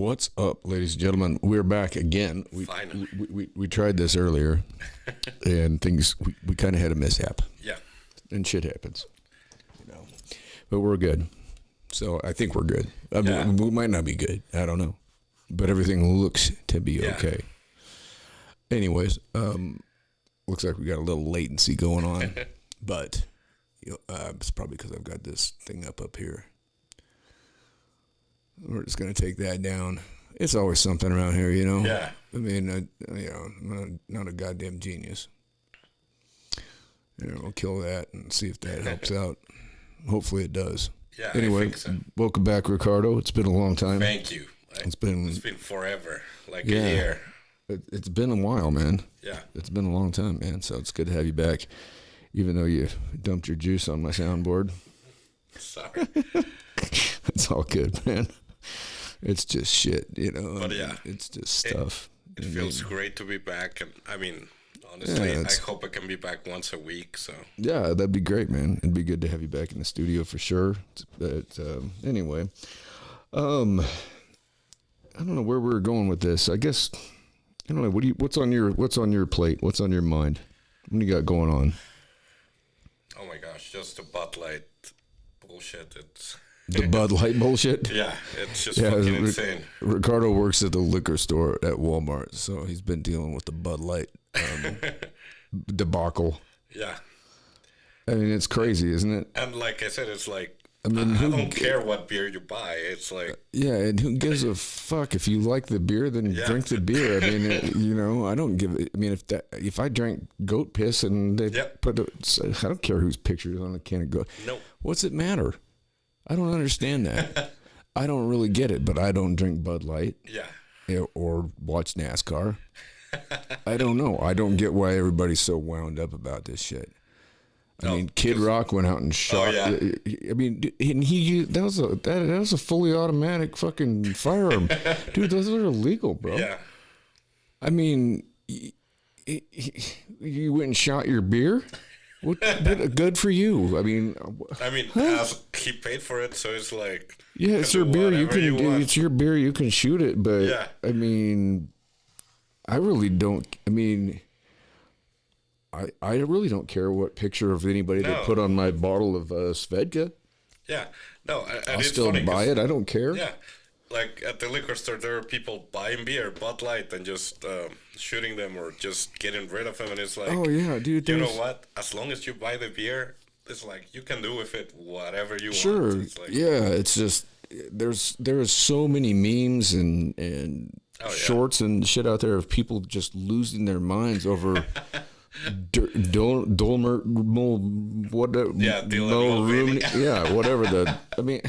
What's up, ladies and gentlemen? We're back again. Finally. We tried this earlier, and things we kind of had a mishap. Yeah. And shit happens, But we're good. So I think we're good. I mean, we might not be good. I don't know, but everything looks to be okay. Anyways, looks like we got a little latency going on, but it's probably because I've got this thing up here. We're just gonna take that down. It's always something around here, Yeah. I mean, I'm not a goddamn genius. We'll kill that and see if that helps out. Hopefully it does. Yeah. Anyway, I think so. welcome back, Ricardo. It's been a long time. Thank you. It's been forever, like a year. It's been a while, man. Yeah. It's been a long time, man. So it's good to have you back, even though you dumped your juice on my soundboard. Sorry. It's all good, man. It's just shit, But it's just stuff. It feels great to be back, and I mean, honestly, I hope I can be back once a week. So yeah, that'd be great, man. It'd be good to have you back in the studio for sure. But anyway, I don't know where we're going with this. I guess I don't know. What's on your plate? What's on your mind? What do you got going on? oh my gosh, just the Bud Light bullshit. It's The Bud Light bullshit? yeah, it's just fucking insane. Ricardo works at the liquor store at Walmart, so he's been dealing with the Bud Light debacle. Yeah. I mean, it's crazy, isn't it? And like I said, it's like, I mean, I don't care what beer you buy. It's like, yeah, and who gives a fuck? If you like the beer, then drink the beer. I mean, I don't give it. I mean, if I drank goat piss and they put I don't care whose picture is on a can of goat. Nope. What's it matter? I don't understand that. I don't really get it, but I don't drink Bud Light. yeah. Or watch NASCAR. I don't know. I don't get why everybody's so wound up about this shit. I mean, Kid Rock went out and shot. I mean, and that was a fully automatic fucking firearm, dude. Those are illegal, bro. Yeah. I mean, you went and shot your beer. What good for you? I mean, he paid for it, so it's like, yeah, it's your beer. You can. It's your beer. You can shoot it, but I mean, I really don't. I mean. I really don't care what picture of anybody they put on my bottle of Svedka. Yeah, no, I'll still buy it. I don't care. Yeah, like at the liquor store, there are people buying beer, Bud Light, and just shooting them or just getting rid of them. And it's like, oh yeah, dude. You know what? As long as you buy the beer, it's like you can do with it whatever you want. Sure. It's like, yeah, it's just there is so many memes and shorts and shit out there of people just losing their minds over. Dolmer, whatever. Yeah, whatever. I mean,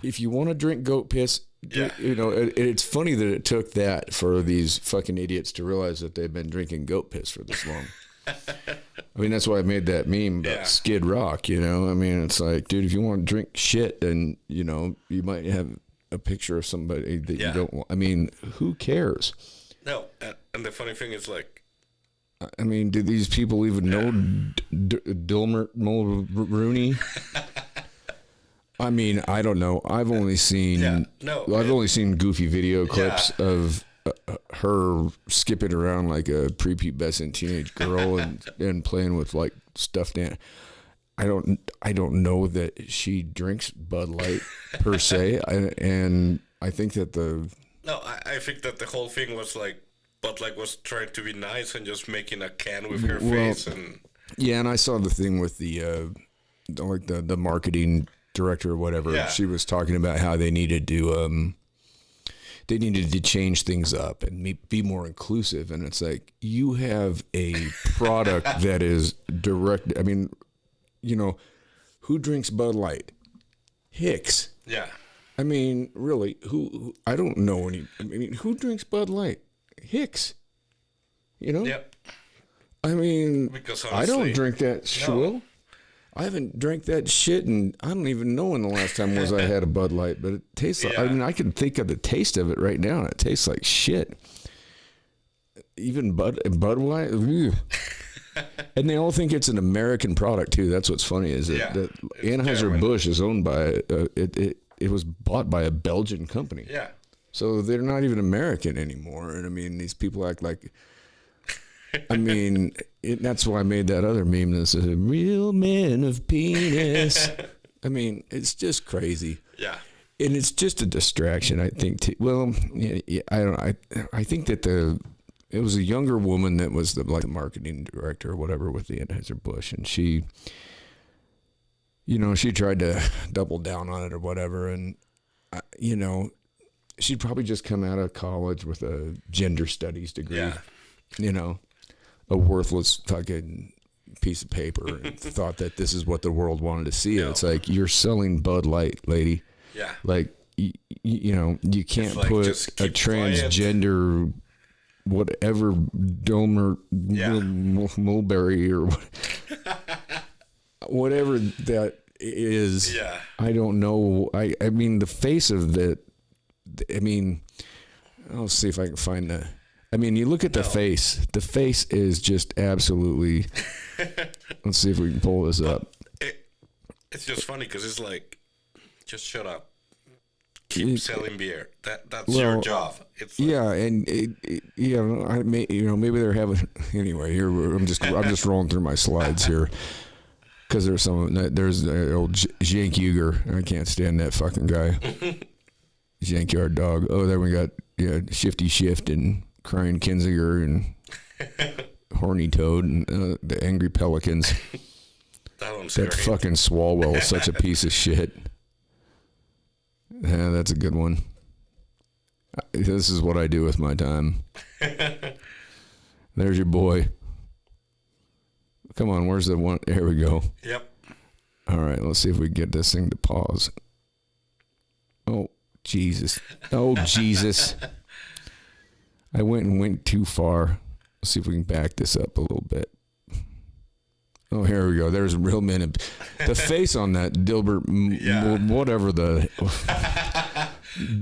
if you want to drink goat piss, it's funny that it took that for these fucking idiots to realize that they've been drinking goat piss for this long. I mean, that's why I made that meme about Skid Rock. I mean, it's like, dude, if you want to drink shit, then you might have a picture of somebody that you don't want. I mean, who cares? No, and the funny thing is, like, I mean, do these people even know Dilmer Mulrooney? I mean, I don't know. I've only seen I've only seen goofy video clips of her skipping around like a prepubescent teenage girl and playing with like stuffed animals. I don't know that she drinks Bud Light per se, and I think that I think that the whole thing was like. But like was trying to be nice and just making a can with her face and and I saw the thing with the marketing director or whatever. Yeah. She was talking about how they needed to change things up and be more inclusive. And it's like you have a product that is direct. I mean, who drinks Bud Light? Hicks. Yeah. I mean, really, who? I don't know any. I mean, who drinks Bud Light? Hicks, Yep. I mean, because honestly, I don't drink that swill. No. I haven't drank that shit, and I don't even know when the last time was I had a Bud Light. But it tastes like. I mean, I can think of the taste of it right now, and it tastes like shit. Even Budweiser. And they all think it's an American product too. That's what's funny is that Anheuser-Busch is owned by it was bought by a Belgian company. Yeah. So they're not even American anymore. And I mean, these people act like, I mean, that's why I made that other meme that says, real men of penis. I mean, it's just crazy. Yeah. And it's just a distraction, I think. Well, yeah, I think that it was a younger woman that was the marketing director or whatever with the Anheuser-Busch, and she, you know, she tried to double down on it or whatever, and you know, she'd probably just come out of college with a gender studies degree. Yeah. You know, a worthless fucking piece of paper, and thought that this is what the world wanted to see. No. It's like, you're selling Bud Light, lady. Yeah. Like, you know, you can't put a transgender, whatever, Domer, Mulberry, or whatever that is. Yeah. I don't know. I mean, the face of the, I mean, I'll see if I can find the, I mean, you look at the face. The face is just absolutely, let's see if we can pull this up. It's just funny because it's like, just shut up. Keep selling beer. That's your job. It's like, yeah, and maybe they're having anyway. Here I'm just rolling through my slides here because there's old Jank Uger. I can't stand that fucking guy. Jankyard Dog. Oh, then we got Shifty Shift and Crying Kinziger and Horny Toad and the Angry Pelicans. That fucking Swalwell is such a piece of shit. Yeah, that's a good one. This is what I do with my time. There's your boy. Come on, where's the one? Here we go. Yep. All right, let's see if we can get this thing to pause. Oh, Jesus. Oh, Jesus. I went too far. Let's see if we can back this up a little bit. Oh, here we go. There's a real man. The face on that Dilbert, whatever the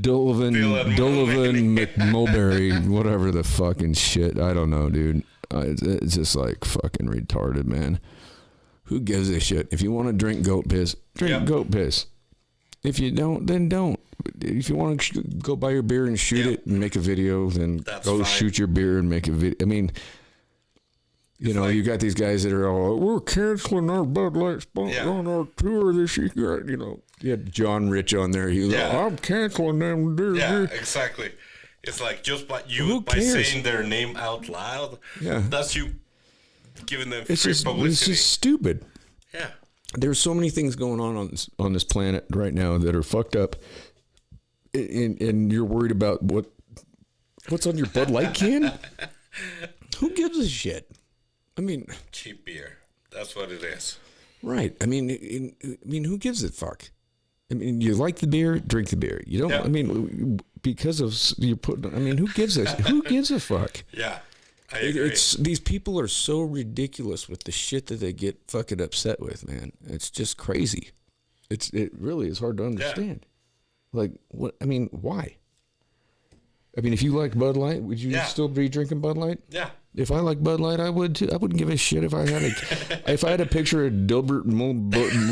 Dullivan McMulberry, whatever the fucking shit. I don't know, dude. It's just like fucking retarded, man. Who gives a shit? If you want to drink goat piss, drink goat piss. If you don't, then don't. If you want to go buy your beer and shoot it and make a video, then go shoot your beer and make a video. I mean, you know, you got these guys that are all, we're canceling our Bud Light spot on our tour this year. You know, you had John Rich on there. He was like, I'm canceling them. Yeah, exactly. It's like just by saying their name out loud, that's you giving them free publicity. It's just stupid. Yeah. There's so many things going on this planet right now that are fucked up, and you're worried about what's on your Bud Light can? Who gives a shit? I mean, cheap beer. That's what it is. Right. I mean, who gives a fuck? I mean, you like the beer, drink the beer. You don't. Yeah. I mean, because of you put. I mean, who gives a fuck? Yeah, I agree. These people are so ridiculous with the shit that they get fucking upset with, man. It's just crazy. It really is hard to understand. Yeah. Like, what? I mean, why? I mean, if you like Bud Light, would you still be drinking Bud Light? Yeah. If I like Bud Light, I would too. I wouldn't give a shit if I had a picture of Dilbert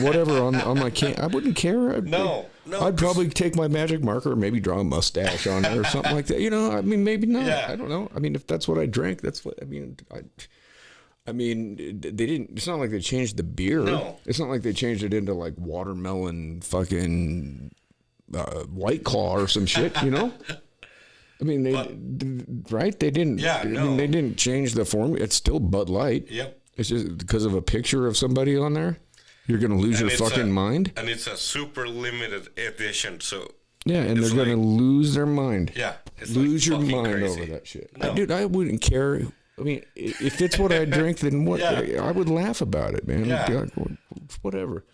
whatever on my can. I wouldn't care. I'd probably take my magic marker, maybe draw a mustache on it or something like that. You know, I mean, maybe not. Yeah. I don't know. I mean, if that's what I drank, that's what I mean. I mean, they didn't. It's not like they changed the beer. No. It's not like they changed it into like watermelon fucking White Claw or some shit. You know. I mean, they didn't. Yeah, no. I mean, they didn't change the formula. It's still Bud Light. Yep. It's just because of a picture of somebody on there, you're gonna lose your fucking mind. And it's a super limited edition, so. Yeah, and they're gonna lose their mind. Yeah. Lose your mind over that shit. No. Dude, I wouldn't care. I mean, if it's what I drink, then what? Yeah. I would laugh about it, man. Yeah. Whatever.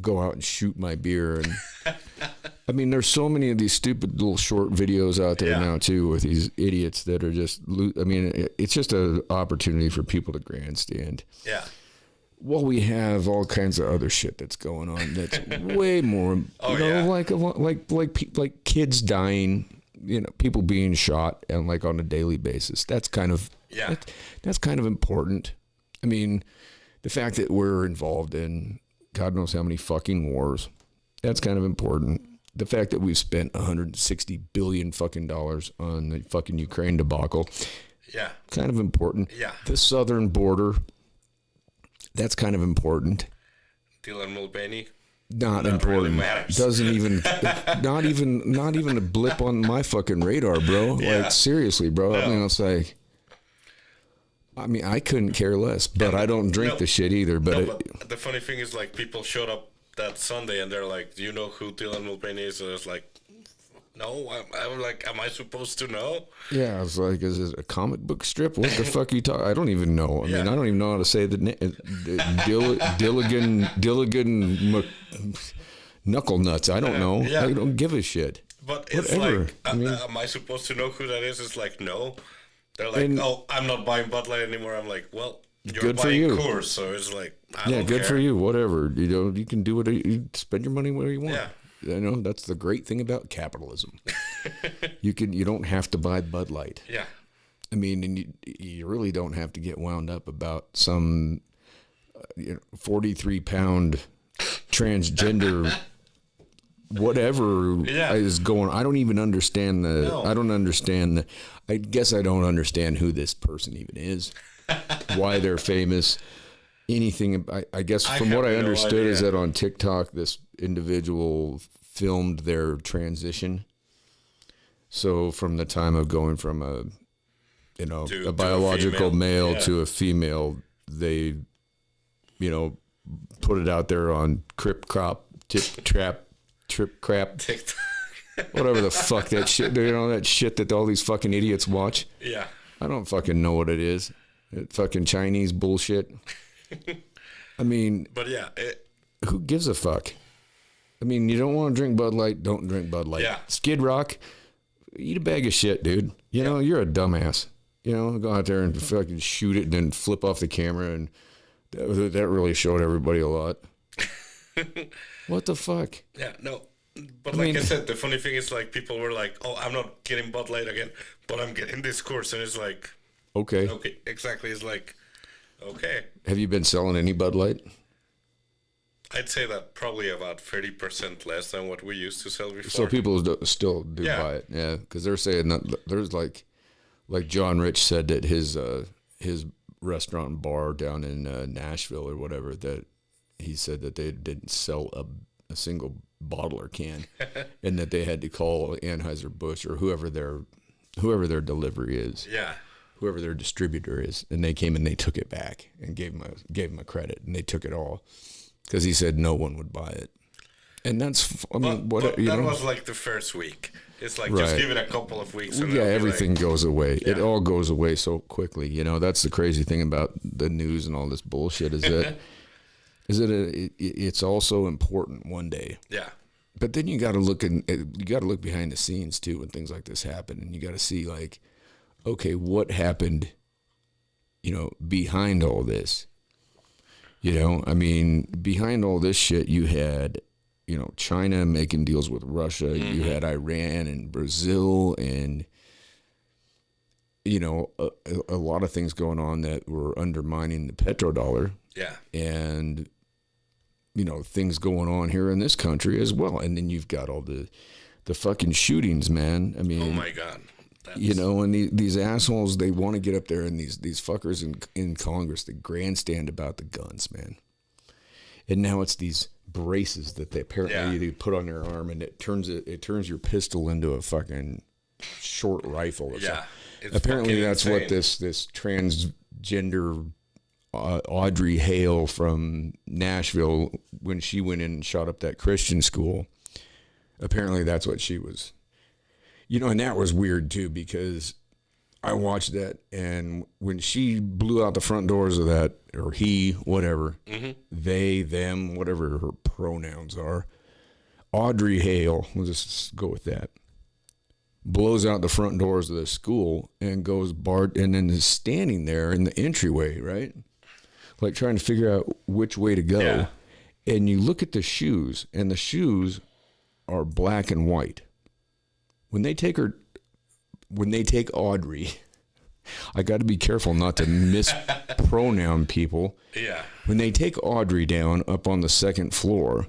Go out and shoot my beer and. I mean, there's so many of these stupid little short videos out there now, too, with these idiots that are just, I mean, it's just an opportunity for people to grandstand. Yeah. Well, we have all kinds of other shit that's going on that's way more, like kids dying, you know, people being shot and like on a daily basis. That's kind of, that's kind of important. I mean, the fact that we're involved in God knows how many fucking wars, that's kind of important. the fact that we've spent 160 billion fucking dollars on the fucking Ukraine debacle. Yeah. Kind of important. Yeah. The southern border. That's kind of important. Dylan Mulvaney. Not important. Really Doesn't even. Not even a blip on my fucking radar, bro. Yeah. Like seriously, bro. No. I mean, it's like. I mean, I couldn't care less, but I don't drink the shit either. But, but the funny thing is, like, people showed up that Sunday and they're like, "Do you know who Dylan Mulvaney is?" And it's like, no, I'm like, am I supposed to know? Yeah, I was like, is it a comic book strip? What the fuck are you talking? I don't even know. I mean, I don't even know how to say the Dilligan Knuckle Nuts. I don't know. Yeah. I don't give a shit. But it's Whatever. like, I mean, am I supposed to know who that is? It's like, no. They're like, oh, I'm not buying Bud Light anymore. I'm like, well, you're good for buying you. Coors, so it's like, I yeah, don't good care. for you. Whatever. You know, you can do whatever. You spend your money where you want. Yeah. You know, that's the great thing about capitalism. You don't have to buy Bud Light. Yeah. I mean, and you really don't have to get wound up about some 43-pound transgender whatever is going. I don't even understand I don't understand I guess I don't understand who this person even is, why they're famous, anything. I guess from what I understood is that on TikTok, this individual filmed their transition. So from the time of going from a biological male to a female, they, put it out there on Trip Crap, TikTok. whatever the fuck that shit, that shit that all these fucking idiots watch. Yeah. I don't fucking know what it is. It fucking Chinese bullshit. I mean, but yeah, who gives a fuck? I mean, you don't want to drink Bud Light, don't drink Bud Light. Yeah. Skid Rock, eat a bag of shit, dude. You know, you're a dumbass. Go out there and fucking shoot it and then flip off the camera, and that really showed everybody a lot. What the fuck? Yeah, no. But I said, the funny thing is, like, people were like, oh, I'm not getting Bud Light again, but I'm getting this course. And it's like, okay, exactly. It's like, okay. Have you been selling any Bud Light? I'd say that probably about 30% less than what we used to sell before. So people still do buy it, yeah, because they're saying that there's like John Rich said that his restaurant and bar down in Nashville or whatever, that he said that they didn't sell a single bottle or can, and that they had to call Anheuser-Busch or whoever their delivery is, whoever their distributor is, and they came and they took it back and gave him a credit, and they took it all. Because he said no one would buy it. And that's, I mean, but that was like the first week. It's like, just give it a couple of weeks. And everything goes away. Yeah. It all goes away so quickly. That's the crazy thing about the news and all this bullshit is that it's also important one day. Yeah. But then you got to look behind the scenes too when things like this happen, and you got to see like, okay, what happened, behind all this. I mean, behind all this shit, you had, China making deals with Russia. Mm-hmm. You had Iran and Brazil and, a lot of things going on that were undermining the petrodollar. Yeah. And, things going on here in this country as well. And then you've got all the fucking shootings, man. I mean, oh my God. And these assholes, they want to get up there, and these fuckers in Congress, they grandstand about the guns, man. And now it's these braces that they apparently put on their arm, and it turns your pistol into a fucking short rifle or something. Apparently that's insane. What this transgender Audrey Hale from Nashville, when she went in and shot up that Christian school, apparently that's what she was. And that was weird too, because I watched that, and when she blew out the front doors of that, or he, whatever, they, them, whatever her pronouns are, Audrey Hale, we'll just go with that, blows out the front doors of the school and goes and then is standing there in the entryway, right? Like trying to figure out which way to go. Yeah. And you look at the shoes, and the shoes are black and white. When they take Audrey, I got to be careful not to mispronoun people. Yeah. When they take Audrey down up on the second floor,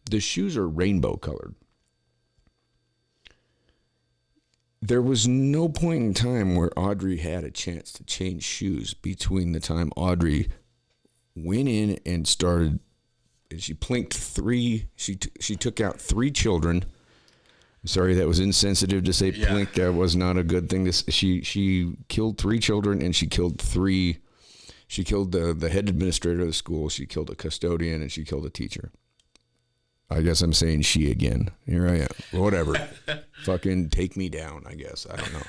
the shoes are rainbow colored. There was no point in time where Audrey had a chance to change shoes between the time Audrey went in and started, and she plinked she took out 3 children. I'm sorry, that was insensitive to say plink. That was not a good thing. She killed 3 children, and she killed the head administrator of the school. She killed a custodian, and she killed a teacher. I guess I'm saying she again. Here I am. Whatever. Fucking take me down, I guess. I don't know.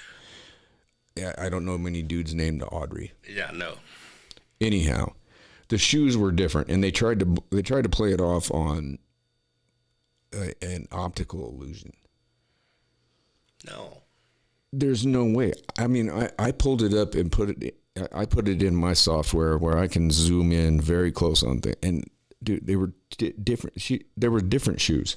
Yeah, I don't know many dudes named Audrey. Yeah, no. Anyhow, the shoes were different, and they tried to play it off on an optical illusion. No. There's no way. I mean, I pulled it up and put it in my software where I can zoom in very close on things, and dude, they were different. There were different shoes.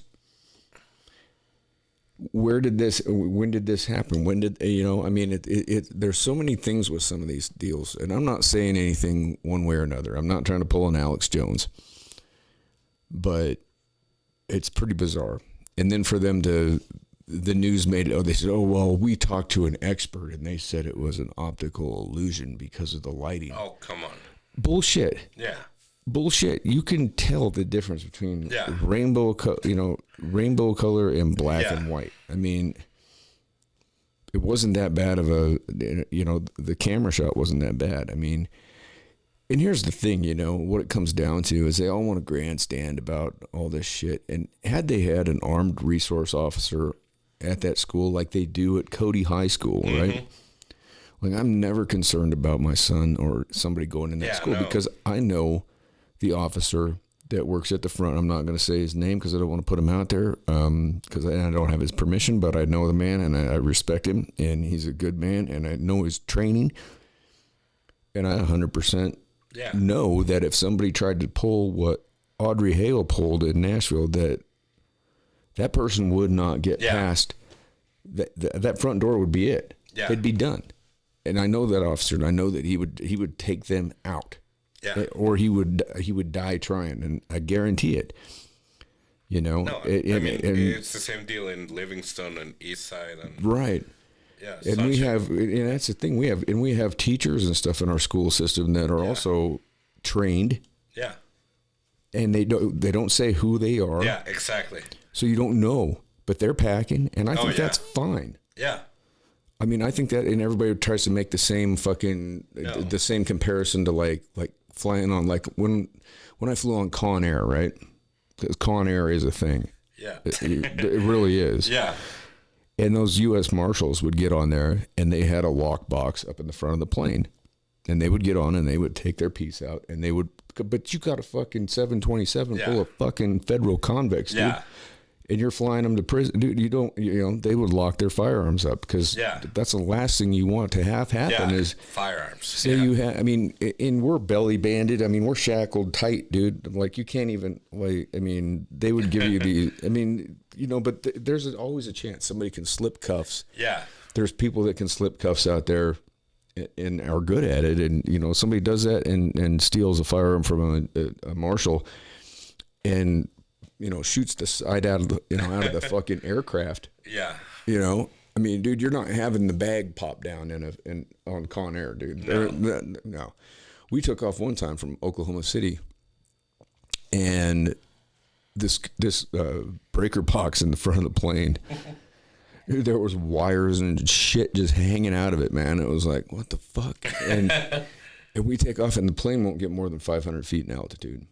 When did this happen? When did, I mean, there's so many things with some of these deals, and I'm not saying anything one way or another. I'm not trying to pull an Alex Jones, but it's pretty bizarre. And then for them the news made it, they said, oh, well, we talked to an expert and they said it was an optical illusion because of the lighting. Oh, come on. Bullshit. Yeah. Bullshit. You can tell the difference between rainbow color and black and white. I mean, it wasn't that bad of the camera shot wasn't that bad. I mean, and here's the thing, what it comes down to is they all want to grandstand about all this shit. And had they had an armed resource officer at that school like they do at Cody High School, right? Like, I'm never concerned about my son or somebody going in that school because I know the officer that works at the front. I'm not going to say his name because I don't want to put him out there because I don't have his permission, but I know the man and I respect him, and he's a good man, and I know his training, and I 100% know that if somebody tried to pull what Audrey Hale pulled in Nashville, that person would not get past that front door. Would be it. It'd be done. And I know that officer, and I know that he would take them out. Yeah. Or he would die trying, and I guarantee it. No, it's the same deal in Livingston and East Side, and right. Yeah, and that's the thing we have teachers and stuff in our school system that are also trained. Yeah. And they don't say who they are. Yeah, exactly. So you don't know, but they're packing, and I think that's fine. Yeah. I mean, I think that, and everybody tries to make the same the same comparison to like flying on, like when I flew on Con Air, right? Because Con Air is a thing. Yeah. It really is. Yeah. And those U.S. Marshals would get on there, and they had a lockbox up in the front of the plane. And they would get on, and they would take their piece out, and they would, but you got a fucking 727 full of fucking federal convicts, dude. Yeah. And you're flying them to prison, dude. They would lock their firearms up because that's the last thing you want to have happen is firearms. Say you have, I mean, and we're belly banded. I mean, we're shackled tight, dude. Like, you can't even, like, I mean, they would give you the, I mean, but there's always a chance somebody can slip cuffs. Yeah. There's people that can slip cuffs out there and are good at it. And, somebody does that and steals a firearm from a marshal and, shoots the side out of the fucking aircraft. Yeah. I mean, dude, you're not having the bag pop down on Con Air, dude. No. We took off one time from Oklahoma City, and this breaker box in the front of the plane, dude, there was wires and shit just hanging out of it, man. It was like, what the fuck? And we take off, and the plane won't get more than 500 feet in altitude,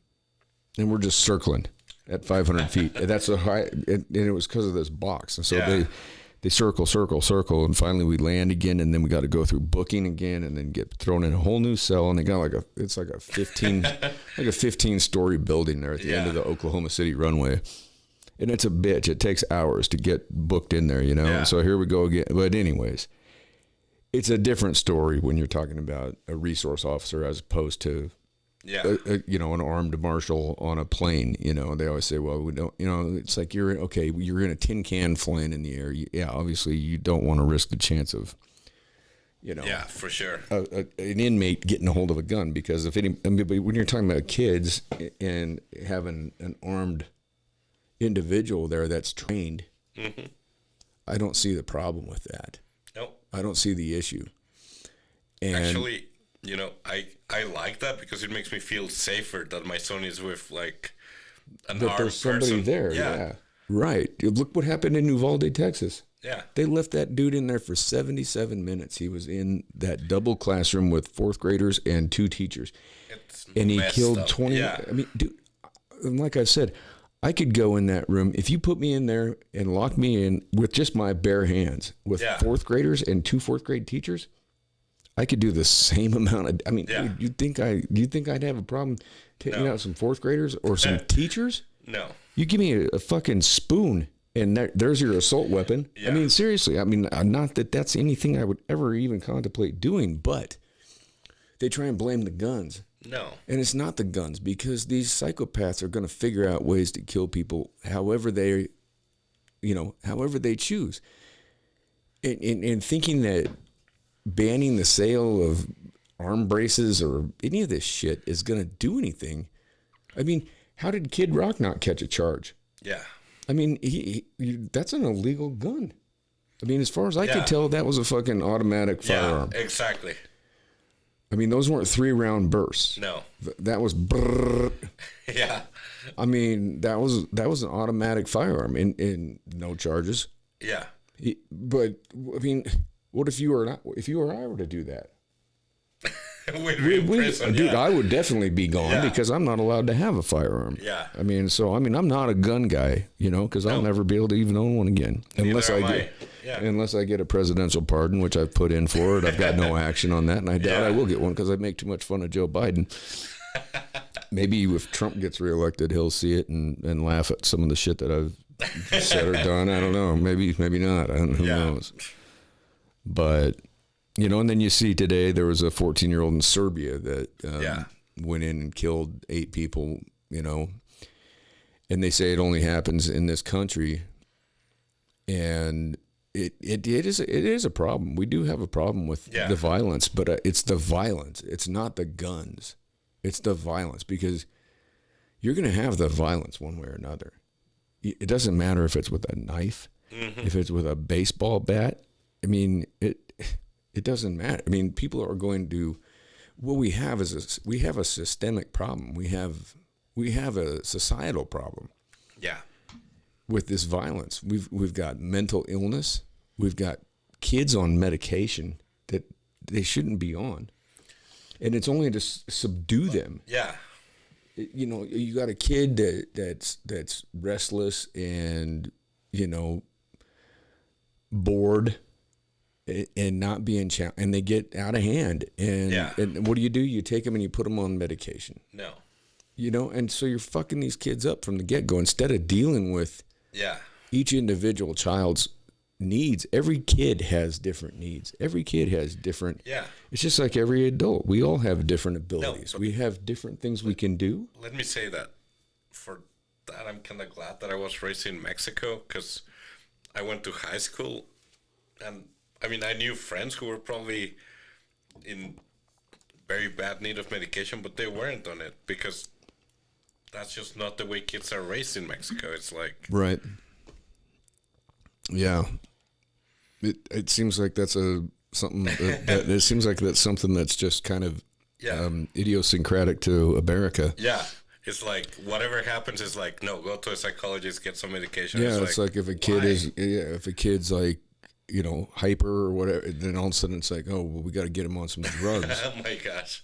and we're just circling at 500 feet. And that's a high, and it was because of this box. And so they circle, and finally we land again, and then we got to go through booking again, and then get thrown in a whole new cell. And they got it's like a 15-story building there at the end of the Oklahoma City runway. And it's a bitch. It takes hours to get booked in there, Yeah. And so here we go again. But anyways, it's a different story when you're talking about a resource officer as opposed to an armed marshal on a plane. They always say, well, we don't, it's like you're in a tin can flying in the air. Obviously you don't want to risk the chance of, for sure, an inmate getting a hold of a gun, because when you're talking about kids and having an armed individual there that's trained, I don't see the problem with that. I don't see the issue. And actually, you know, I like that because it makes me feel safer that my son is with like an that armed there's somebody person. there. Yeah. Right. Look what happened in Uvalde, Texas. Yeah. They left that dude in there for 77 minutes. He was in that double classroom with 4th graders and 2 teachers. And he killed 20. Yeah. I mean, dude, like I said, I could go in that room. If you put me in there and lock me in with just my bare hands with 4th graders and 2 4th grade teachers, I could do the same amount of, I mean, dude, you think I'd have a problem taking out some 4th graders or some teachers? No. You give me a fucking spoon and there's your assault weapon. Yeah. I mean, seriously, I mean, not that that's anything I would ever even contemplate doing, but they try and blame the guns. No. And it's not the guns, because these psychopaths are going to figure out ways to kill people however they choose. And thinking that banning the sale of arm braces or any of this shit is going to do anything. I mean, how did Kid Rock not catch a charge? Yeah. I mean, that's an illegal gun. I mean, as far as I could tell, that was a fucking automatic firearm. Yeah, exactly. I mean, those weren't 3-round bursts. No. That was brrr. Yeah. I mean, that was an automatic firearm in no charges. Yeah. But I mean, what if you or I were to do that? Dude, I would definitely be gone because I'm not allowed to have a firearm. Yeah. I mean, I'm not a gun guy, because I'll never be able to even own one again unless I get a presidential pardon, which I've put in for it. I've got no action on that, and I doubt I will get one because I make too much fun of Joe Biden. Maybe if Trump gets reelected, he'll see it and laugh at some of the shit that I've said or done. I don't know. Maybe not. Who knows? But. And then you see today there was a 14-year-old in Serbia that went in and killed 8 people, and they say it only happens in this country. And it is a problem. We do have a problem with the violence, but it's the violence. It's not the guns. It's the violence, because you're going to have the violence one way or another. It doesn't matter if it's with a knife, if it's with a baseball bat. I mean, it doesn't matter. I mean, people are going to. What we have is we have a systemic problem. We have a societal problem. Yeah. With this violence, we've got mental illness. We've got kids on medication that they shouldn't be on, and it's only to subdue them. Yeah. You got a kid that's restless and bored. And not being challenged, and they get out of hand. And what do? You take them and you put them on medication. No. And so you're fucking these kids up from the get-go instead of dealing with each individual child's needs. Every kid has different needs. Every kid has different. Yeah. It's just like every adult. We all have different abilities. We have different things we can do. Let me say that. For that, I'm kind of glad that I was raised in Mexico, because I went to high school, and I mean, I knew friends who were probably in very bad need of medication, but they weren't on it because that's just not the way kids are raised in Mexico. It's like... Right. Yeah. It seems like that's something it seems like that's something that's just kind of idiosyncratic to America. Yeah. It's like whatever happens is like, no, go to a psychologist, get some medication. Yeah, it's like if a kid if a kid's like, hyper or whatever, then all of a sudden it's like, oh, well, we got to get him on some drugs. Oh my gosh.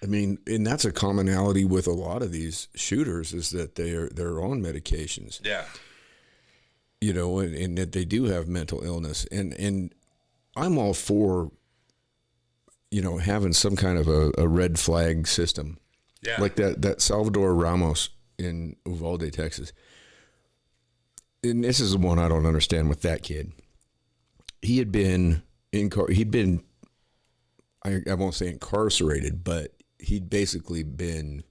I mean, and that's a commonality with a lot of these shooters, is that they're on medications. Yeah. And that they do have mental illness. And I'm all for, having some kind of a red flag system. Yeah. Like that Salvador Ramos in Uvalde, Texas. And this is the one I don't understand with that kid. He had been I won't say incarcerated, but he'd basically been,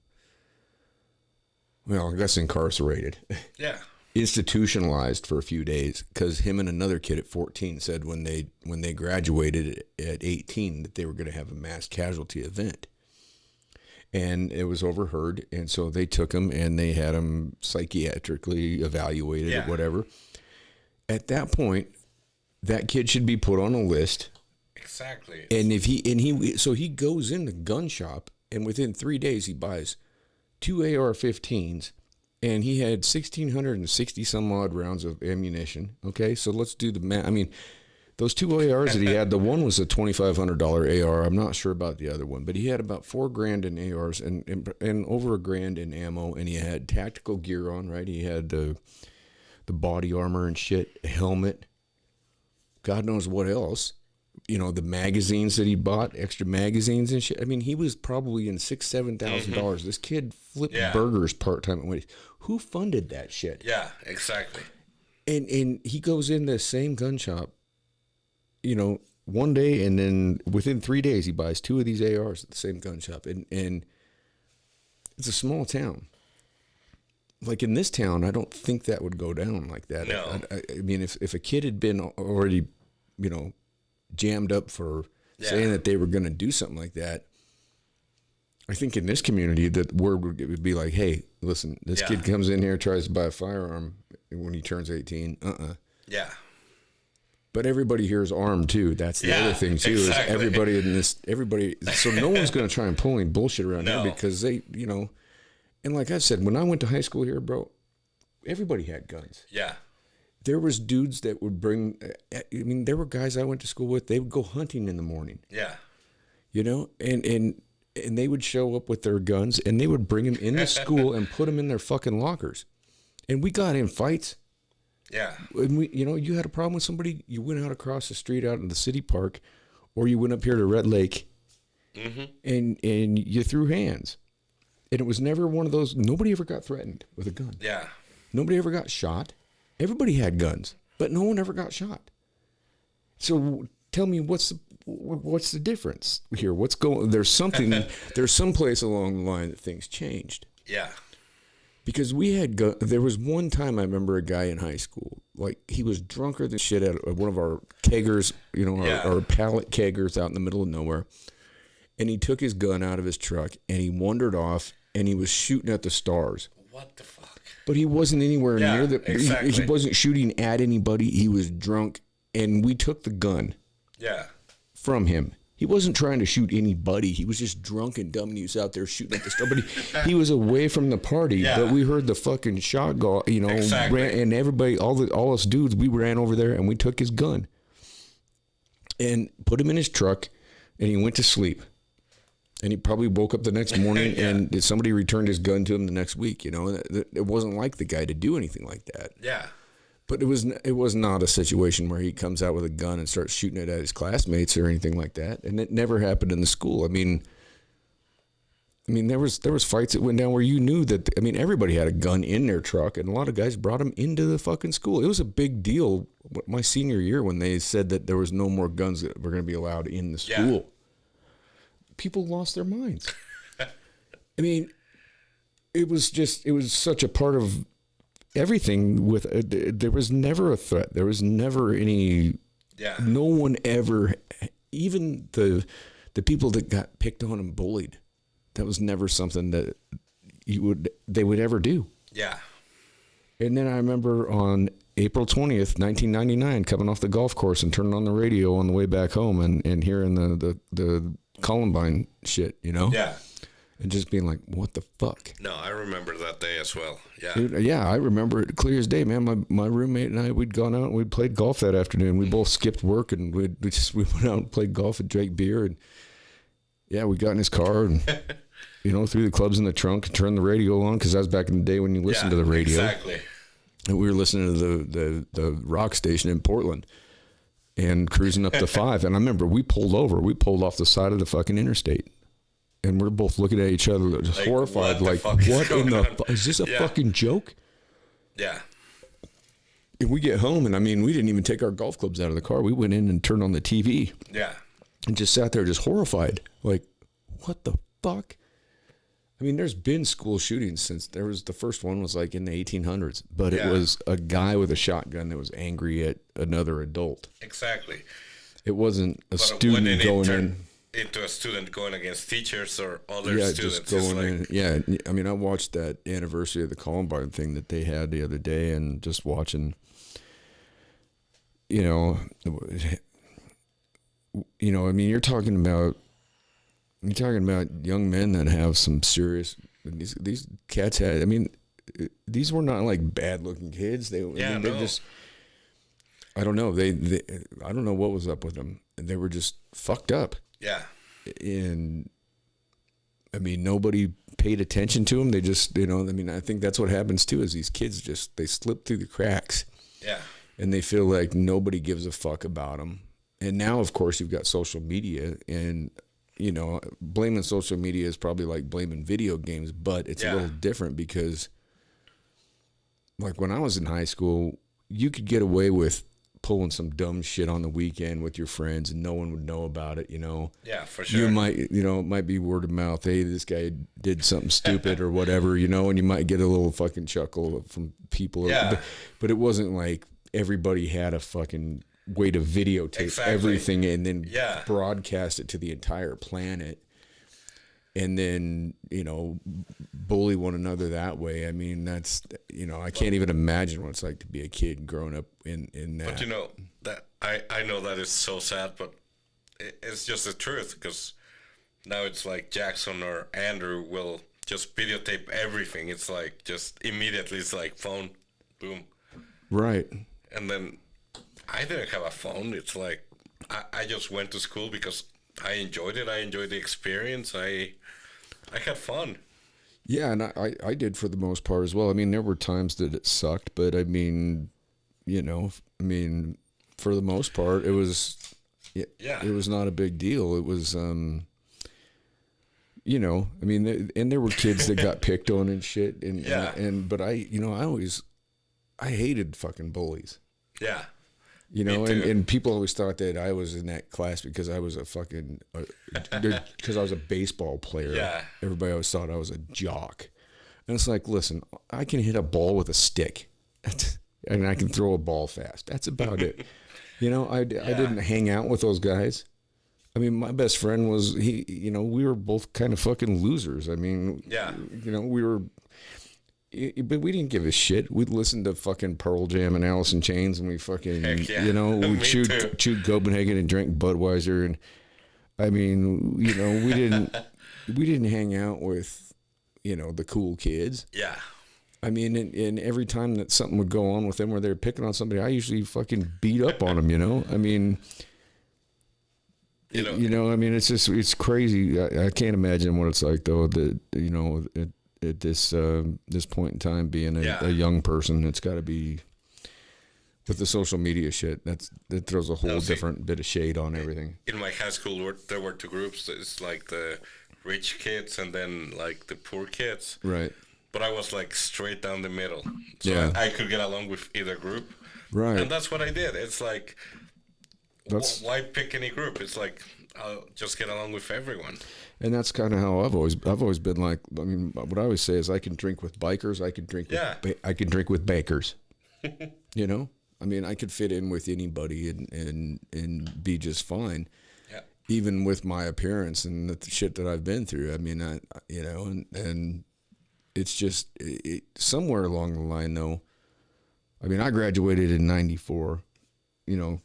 well, I guess incarcerated. Yeah. Institutionalized for a few days, because him and another kid at 14 said when they graduated at 18 that they were going to have a mass casualty event. And it was overheard, and so they took him and they had him psychiatrically evaluated or whatever. At that point, that kid should be put on a list Exactly. And so he goes in the gun shop, and within 3 days he buys 2 AR-15s, and he had 1,660 some odd rounds of ammunition. Okay, so let's do the math. I mean, those 2 ARs that he had, the one was a $2,500 AR. I'm not sure about the other one, but he had about $4,000 in ARs and over $1,000 in ammo, and he had tactical gear on, right? He had the body armor and shit, a helmet, God knows what else. You know, the magazines that he bought, extra magazines and shit. I mean, he was probably in $6,000-$7,000. This kid flipped burgers part-time. Who funded that shit? Yeah, exactly. And he goes in the same gun shop, you know, one day, and then within 3 days he buys 2 of these ARs at the same gun shop. And it's a small town. Like in this town, I don't think that would go down like that. No. I mean, if a kid had been already, you know, jammed up for saying that they were going to do something like that, I think in this community that word would be like, hey, listen, this kid comes in here, tries to buy a firearm when he turns 18. Yeah. But everybody here is armed too. That's the other thing too, is everybody, so no one's going to try and pull any bullshit around here because they, you know, and like I said, when I went to high school here, bro, everybody had guns. Yeah. There was dudes that would bring, I mean, there were guys I went to school with, they would go hunting in the morning. Yeah. You know, and they would show up with their guns, and they would bring them into school and put them in their fucking lockers. And we got in fights. Yeah. And we, you know, you had a problem with somebody, you went out across the street out in the city park, or you went up here to Red Lake, and you threw hands. And it was never one of those, nobody ever got threatened with a gun. Yeah. Nobody ever got shot. Everybody had guns, but no one ever got shot. So tell me, what's the difference here? What's going? There's some place along the line that things changed. Yeah. Because we had there was one time I remember a guy in high school, like he was drunker than shit at one of our keggers, you know, our pallet keggers out in the middle of nowhere, and he took his gun out of his truck and he wandered off and he was shooting at the stars. What the fuck? But he wasn't anywhere near the. Exactly. He wasn't shooting at anybody. He was drunk, and we took the gun. Yeah. From him. He wasn't trying to shoot anybody. He was just drunk and dumb, and he was out there shooting at the star. But he was away from the party. Yeah. But we heard the fucking shot go. You know, and everybody, all us dudes, we ran over there and we took his gun and put him in his truck, and he went to sleep. And he probably woke up the next morning and somebody returned his gun to him the next week. You know, it wasn't like the guy to do anything like that. Yeah. But it was not a situation where he comes out with a gun and starts shooting it at his classmates or anything like that. And it never happened in the school. I mean, there was fights that went down where you knew that. I mean, everybody had a gun in their truck, and a lot of guys brought them into the fucking school. It was a big deal my senior year when they said that there was no more guns that were going to be allowed in the school. Yeah. People lost their minds. I mean, it was such a part of everything. With there was never a threat. There was never any. Yeah. No one ever, even the people that got picked on and bullied, that was never something that they would ever do. Yeah. And then I remember on April 20th, 1999, coming off the golf course and turning on the radio on the way back home and hearing the Columbine shit, you know? Yeah. And just being like, what the fuck? No, I remember that day as well. Yeah. Dude, yeah, I remember it clear as day, man. My roommate and I, we'd gone out and we'd played golf that afternoon. We both skipped work and we went out and played golf and drank beer. And yeah, we got in his car and, you know, threw the clubs in the trunk and turned the radio on, because that was back in the day when you listened to the radio. Exactly. And we were listening to the rock station in Portland and cruising up the 5. And I remember we pulled off the side of the fucking interstate. And we're both looking at each other, just horrified, like, what in the is this a fucking joke? Yeah. And we get home, and I mean, we didn't even take our golf clubs out of the car. We went in and turned on the TV. Yeah. And just sat there just horrified, like, what the fuck? I mean, there's been school shootings since the first one was like in the 1800s, but it was a guy with a shotgun that was angry at another adult. Exactly. It wasn't a student going in. Into a student going against teachers or other students. Just going in. Yeah, I mean, I watched that anniversary of the Columbine thing that they had the other day, and just watching, you know, you know, I mean, you're talking about young men that have some serious. These cats had. I mean, these were not like bad looking kids. They just. I don't know. They I don't know what was up with them. They were just fucked up. Yeah. And I mean, nobody paid attention to them. They just, you know, I mean, I think that's what happens too. Is these kids just they slip through the cracks. Yeah. And they feel like nobody gives a fuck about them. And now, of course, you've got social media, and you know, blaming social media is probably like blaming video games, but it's a little different because, like when I was in high school, you could get away with pulling some dumb shit on the weekend with your friends and no one would know about it, you know. Yeah, for sure. You might, you know, it might be word of mouth, hey, this guy did something stupid or whatever, you know, and you might get a little fucking chuckle from people. Yeah. But it wasn't like everybody had a fucking way to videotape everything and then broadcast it to the entire planet. And then, you know, bully one another that way. I mean, that's, you know, I can't even imagine what it's like to be a kid growing up in that. But, you know, that I know that is so sad, but it's just the truth because now it's like Jackson or Andrew will just videotape everything. It's like just immediately it's like phone, boom. Right. And then I didn't have a phone. It's like I just went to school because I enjoyed it. I enjoyed the experience. I had fun. Yeah, and I did for the most part as well. I mean, there were times that it sucked, but I mean, you know, I mean, for the most part, it was it was not a big deal. It was, you know, I mean, and there were kids that got picked on and shit, and but I hated fucking bullies. Yeah. You know, and people always thought that I was in that class because I was a fucking, because I was a baseball player. Yeah. Everybody always thought I was a jock. And it's like, listen, I can hit a ball with a stick. And I can throw a ball fast. That's about it. You know, I didn't hang out with those guys. I mean, my best friend was, you know, we were both kind of fucking losers. I mean, you know, we were... But we didn't give a shit. We'd listen to fucking Pearl Jam and Alice in Chains, and we fucking, you know, we chewed Copenhagen and drank Budweiser, and I mean, you know, we didn't hang out with, you know, the cool kids. Yeah. I mean, and every time that something would go on with them where they were picking on somebody, I usually fucking beat up on them. You know, I mean, you know, I mean, it's crazy. I can't imagine what it's like though. That you know. At this point in time, being a young person, it's got to be with the social media shit. That throws a whole different bit of shade on everything. In my high school, there were two groups. It's like the rich kids and then like the poor kids. Right. But I was like straight down the middle, so I could get along with either group. Right. And that's what I did. It's like, why pick any group? It's like I'll just get along with everyone. And that's kind of how I've always been like. I mean, what I always say is, I can drink with bikers. I can drink. I can drink with bakers. You know, I mean, I could fit in with anybody and be just fine. Yeah. Even with my appearance and the shit that I've been through. I mean, you know, and it's just somewhere along the line though. I mean, I graduated in '94. You know.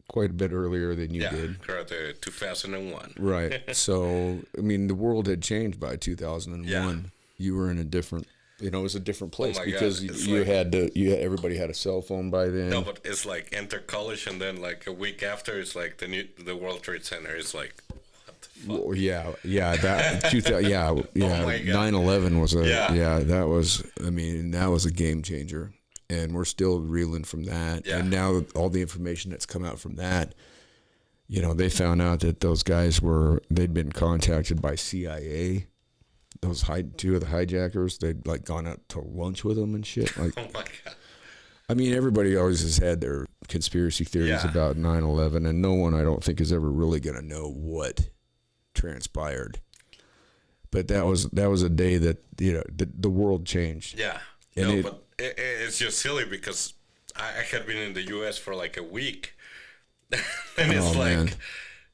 Quite a bit earlier than you did. Yeah, 2001. Right. So, I mean, the world had changed by 2001. Yeah. You were in a different, you know, it was a different place because everybody had a cell phone by then. No, but it's like enter college, and then like a week after, it's like the World Trade Center is like, what the fuck? Well, that 2000, yeah. 9/11 was that was, I mean, that was a game changer. And we're still reeling from that. Yeah. And now all the information that's come out from that, you know, they found out that those guys they'd been contacted by CIA. Those two of the hijackers, they'd like gone out to lunch with them and shit. Like, oh my God. I mean, everybody always has had their conspiracy theories about 9/11, and no one, I don't think, is ever really going to know what transpired. But that was a day that, you know, the world changed. Yeah. And but it's just silly because I had been in the U.S. for like a week. And it's like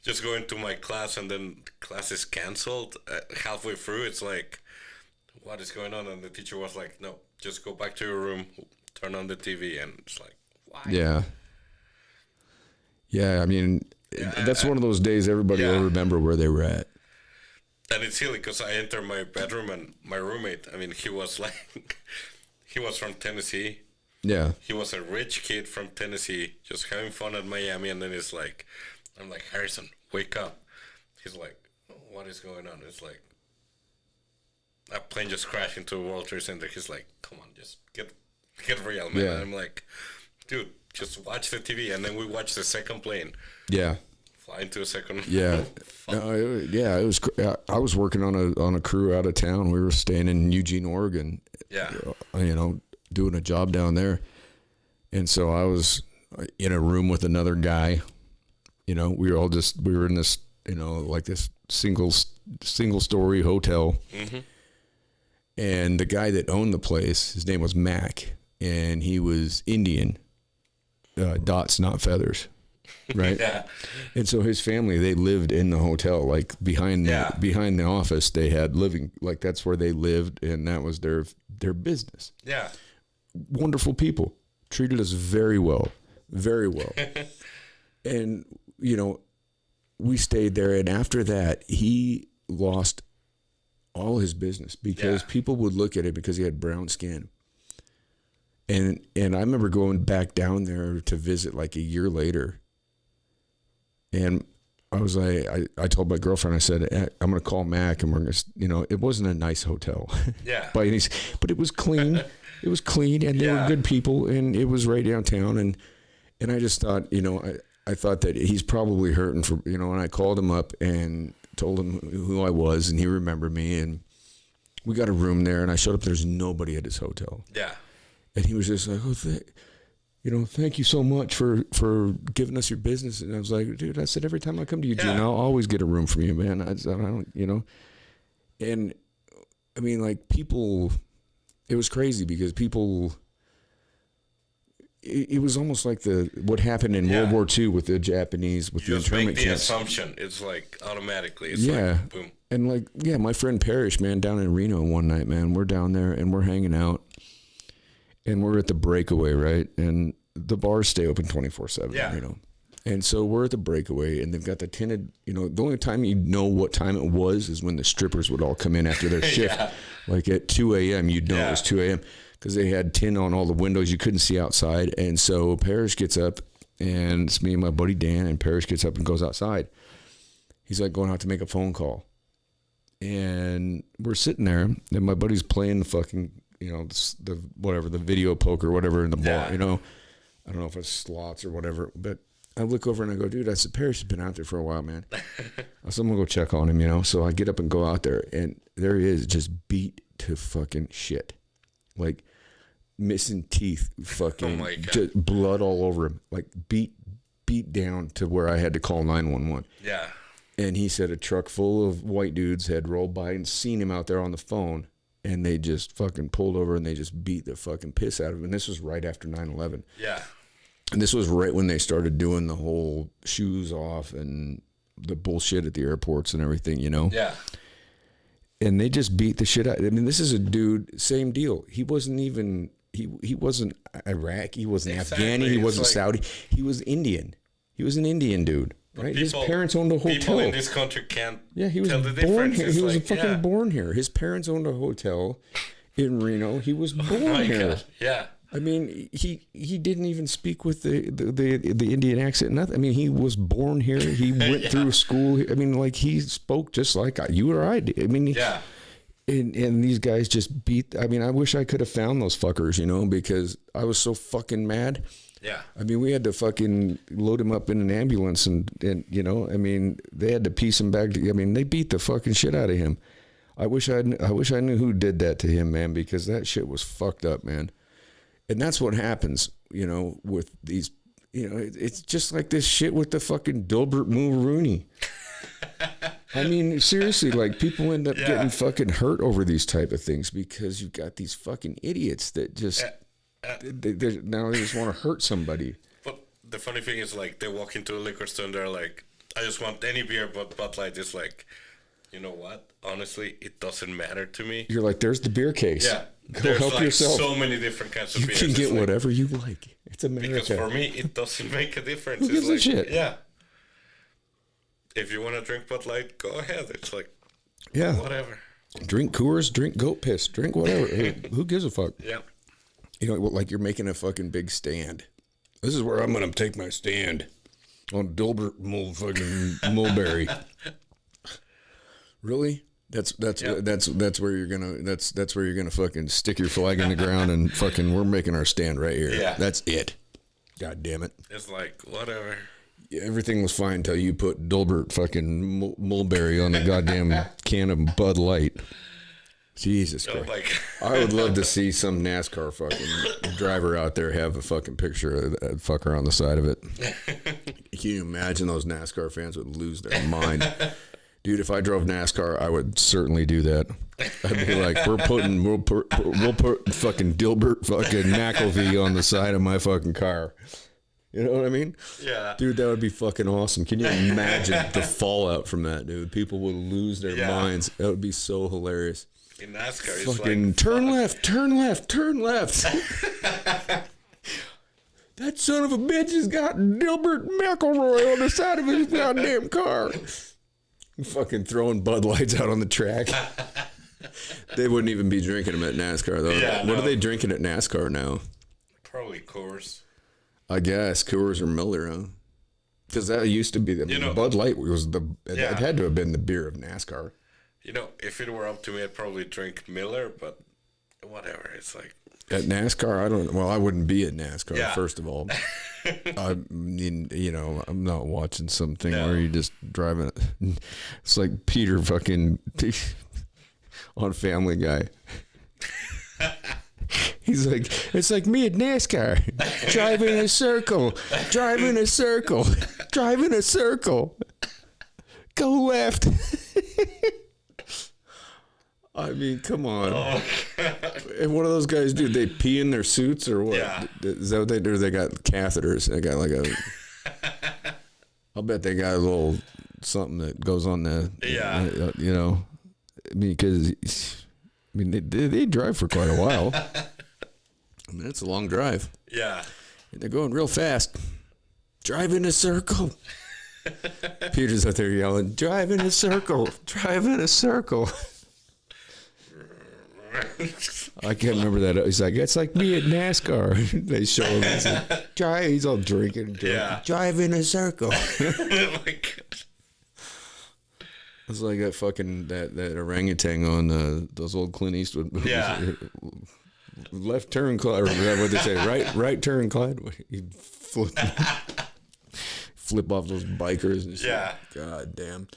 just going to my class and then class is canceled halfway through. It's like, what is going on? And the teacher was like, no, just go back to your room, turn on the TV. And it's like, why? Yeah. Yeah, I mean, that's one of those days everybody will remember where they were at. And it's silly because I enter my bedroom and my roommate, I mean, he was like, he was from Tennessee. Yeah. He was a rich kid from Tennessee, just having fun at Miami. And then it's like, I'm like, Harrison, wake up. He's like, what is going on? It's like, a plane just crashed into a World Trade Center. He's like, come on, just get real, man. Yeah. And I'm like, dude, just watch the TV. And then we watched the second plane. Yeah. Fly into a second. Yeah. It was. I was working on a crew out of town. We were staying in Eugene, Oregon. Yeah. Doing a job down there, and so I was in a room with another guy. We were in this, like this single story hotel, and the guy that owned the place, his name was Mac, and he was Indian, dots not feathers. Right. Yeah. And so his family, they lived in the hotel, like behind the office. They had living, like that's where they lived, and that was their business. Yeah. Wonderful people, treated us very well, very well. And we stayed there, and after that, he lost all his business because people would look at it because he had brown skin. And I remember going back down there to visit like a year later. And I was like, I told my girlfriend, I said, I'm going to call Mac and we're going to, it wasn't a nice hotel. Yeah. But it was clean. It was clean and they were good people and it was right downtown. And I just thought, I thought that he's probably hurting for, and I called him up and told him who I was and he remembered me. And we got a room there and I showed up. There's nobody at his hotel. Yeah. And he was just like, thank you so much for giving us your business. And I was like, dude, I said, every time I come to Eugene, I'll always get a room for you, man. I don't, and I mean, like people, it was crazy because people, it was almost like what happened in World War II with the Japanese, with the internment camps. You just make the assumption. It's like automatically. It's like, boom. And like, my friend Parrish, man, down in Reno one night, man, we're down there and we're hanging out. And we're at the Breakaway, right? And the bars stay open 24/7, And so we're at the Breakaway, and they've got the tinted, the only time you know what time it was is when the strippers would all come in after their shift. Like at 2 a.m., you'd know it was 2 a.m. because they had tin on all the windows. You couldn't see outside. And so Parrish gets up, and it's me and my buddy Dan, and Parrish gets up and goes outside. He's like going out to make a phone call. And we're sitting there, and my buddy's playing the fucking... the video poker, whatever in the bar, I don't know if it's slots or whatever, but I look over and I go, dude, I said, Parrish has been out there for a while, man. I said, I'm gonna go check on him, so I get up and go out there and there he is just beat to fucking shit. Like missing teeth, fucking just blood all over him, like beat down to where I had to call 911. Yeah. And he said a truck full of white dudes had rolled by and seen him out there on the phone. And they just fucking pulled over and they just beat the fucking piss out of him. And this was right after 9/11. Yeah. And this was right when they started doing the whole shoes off and the bullshit at the airports and everything, Yeah. And they just beat the shit out. I mean, this is a dude, same deal. He wasn't even, he wasn't Iraq. He wasn't Afghani. He wasn't Saudi. He was Indian. He was an Indian dude. Right? His parents owned a hotel. People in this country can't he was tell the born difference. here. He was fucking born here. His parents owned a hotel in Reno. He was born here. God. Yeah. I mean, he didn't even speak with the Indian accent. Nothing. I mean, he was born here. He went through school. I mean, like he spoke just like you or I did. I mean, And these guys just beat. I mean, I wish I could have found those fuckers, because I was so fucking mad. Yeah. I mean, we had to fucking load him up in an ambulance and I mean, they had to piece him back. I mean, they beat the fucking shit out of him. I wish I knew who did that to him, man, because that shit was fucked up, man. And that's what happens, with these, it's just like this shit with the fucking Dilbert Mulrooney. I mean, seriously, like people end up getting fucking hurt over these type of things because you've got these fucking idiots that just... now they just want to hurt somebody. But the funny thing is, like, they walk into a liquor store and they're like, I just want any beer but Bud Light. It's like, you know what? Honestly, it doesn't matter to me. You're like, there's the beer case. Yeah. Go help like yourself. So many different kinds of beers. You can get whatever you like. It's America. Because for me, it doesn't make a difference. Who gives a shit? Yeah. if you want to drink Bud Light, go ahead. It's like, yeah, whatever. Drink Coors, drink goat piss, drink whatever. Who gives a fuck? Yeah. You know, like you're making a fucking big stand. This is where I'm gonna take my stand on Dilbert Mulberry. Really? That's where you're gonna fucking stick your flag in the ground and fucking we're making our stand right here. Yeah. That's it. God damn it. It's like, whatever. Yeah, everything was fine until you put Dilbert fucking Mulberry on the goddamn can of Bud Light. Jesus Christ. Like, I would love to see some NASCAR fucking driver out there have a fucking picture of that fucker on the side of it. Can you imagine those NASCAR fans would lose their mind? Dude, if I drove NASCAR, I would certainly do that. I'd be like, we'll put fucking Dilbert fucking McElvey on the side of my fucking car. You know what I mean? Yeah. Dude, that would be fucking awesome. Can you imagine the fallout from that, dude? People would lose their minds. That would be so hilarious. In NASCAR, fucking like, turn left. That son of a bitch has got Dilbert McElroy on the side of his goddamn car. Fucking throwing Bud Lights out on the track. They wouldn't even be drinking them at NASCAR, though. Yeah, what are they drinking at NASCAR now? Probably Coors. I guess Coors or Miller, huh? Because that used to be the Bud Light was it had to have been the beer of NASCAR. You know, if it were up to me, I'd probably drink Miller, but whatever. It's like at NASCAR, I wouldn't be at NASCAR, first of all. I mean, you know, I'm not watching something where you just driving. It's like Peter fucking on Family Guy. He's like, it's like me at NASCAR, driving a circle, go left. I mean, come on. Oh. And what do those guys do? They pee in their suits or what? Yeah. Is that what they do? They got catheters. They got like a... I'll bet they got a little something that goes on the... Yeah. You know? I mean, because... I mean, they drive for quite a while. I mean, it's a long drive. Yeah. And they're going real fast. Drive in a circle. Peter's out there yelling, drive in a circle. Drive in a circle. I can't remember that. He's like, it's like me at NASCAR. They show him. He's like, drive. He's all drinking. Yeah. Drive in a circle. Oh my God. It's like that fucking that orangutan on those old Clint Eastwood movies. Yeah. Left turn, Clyde. Or what they say? Right turn, Clyde. You flip off those bikers and shit. Yeah. God damn.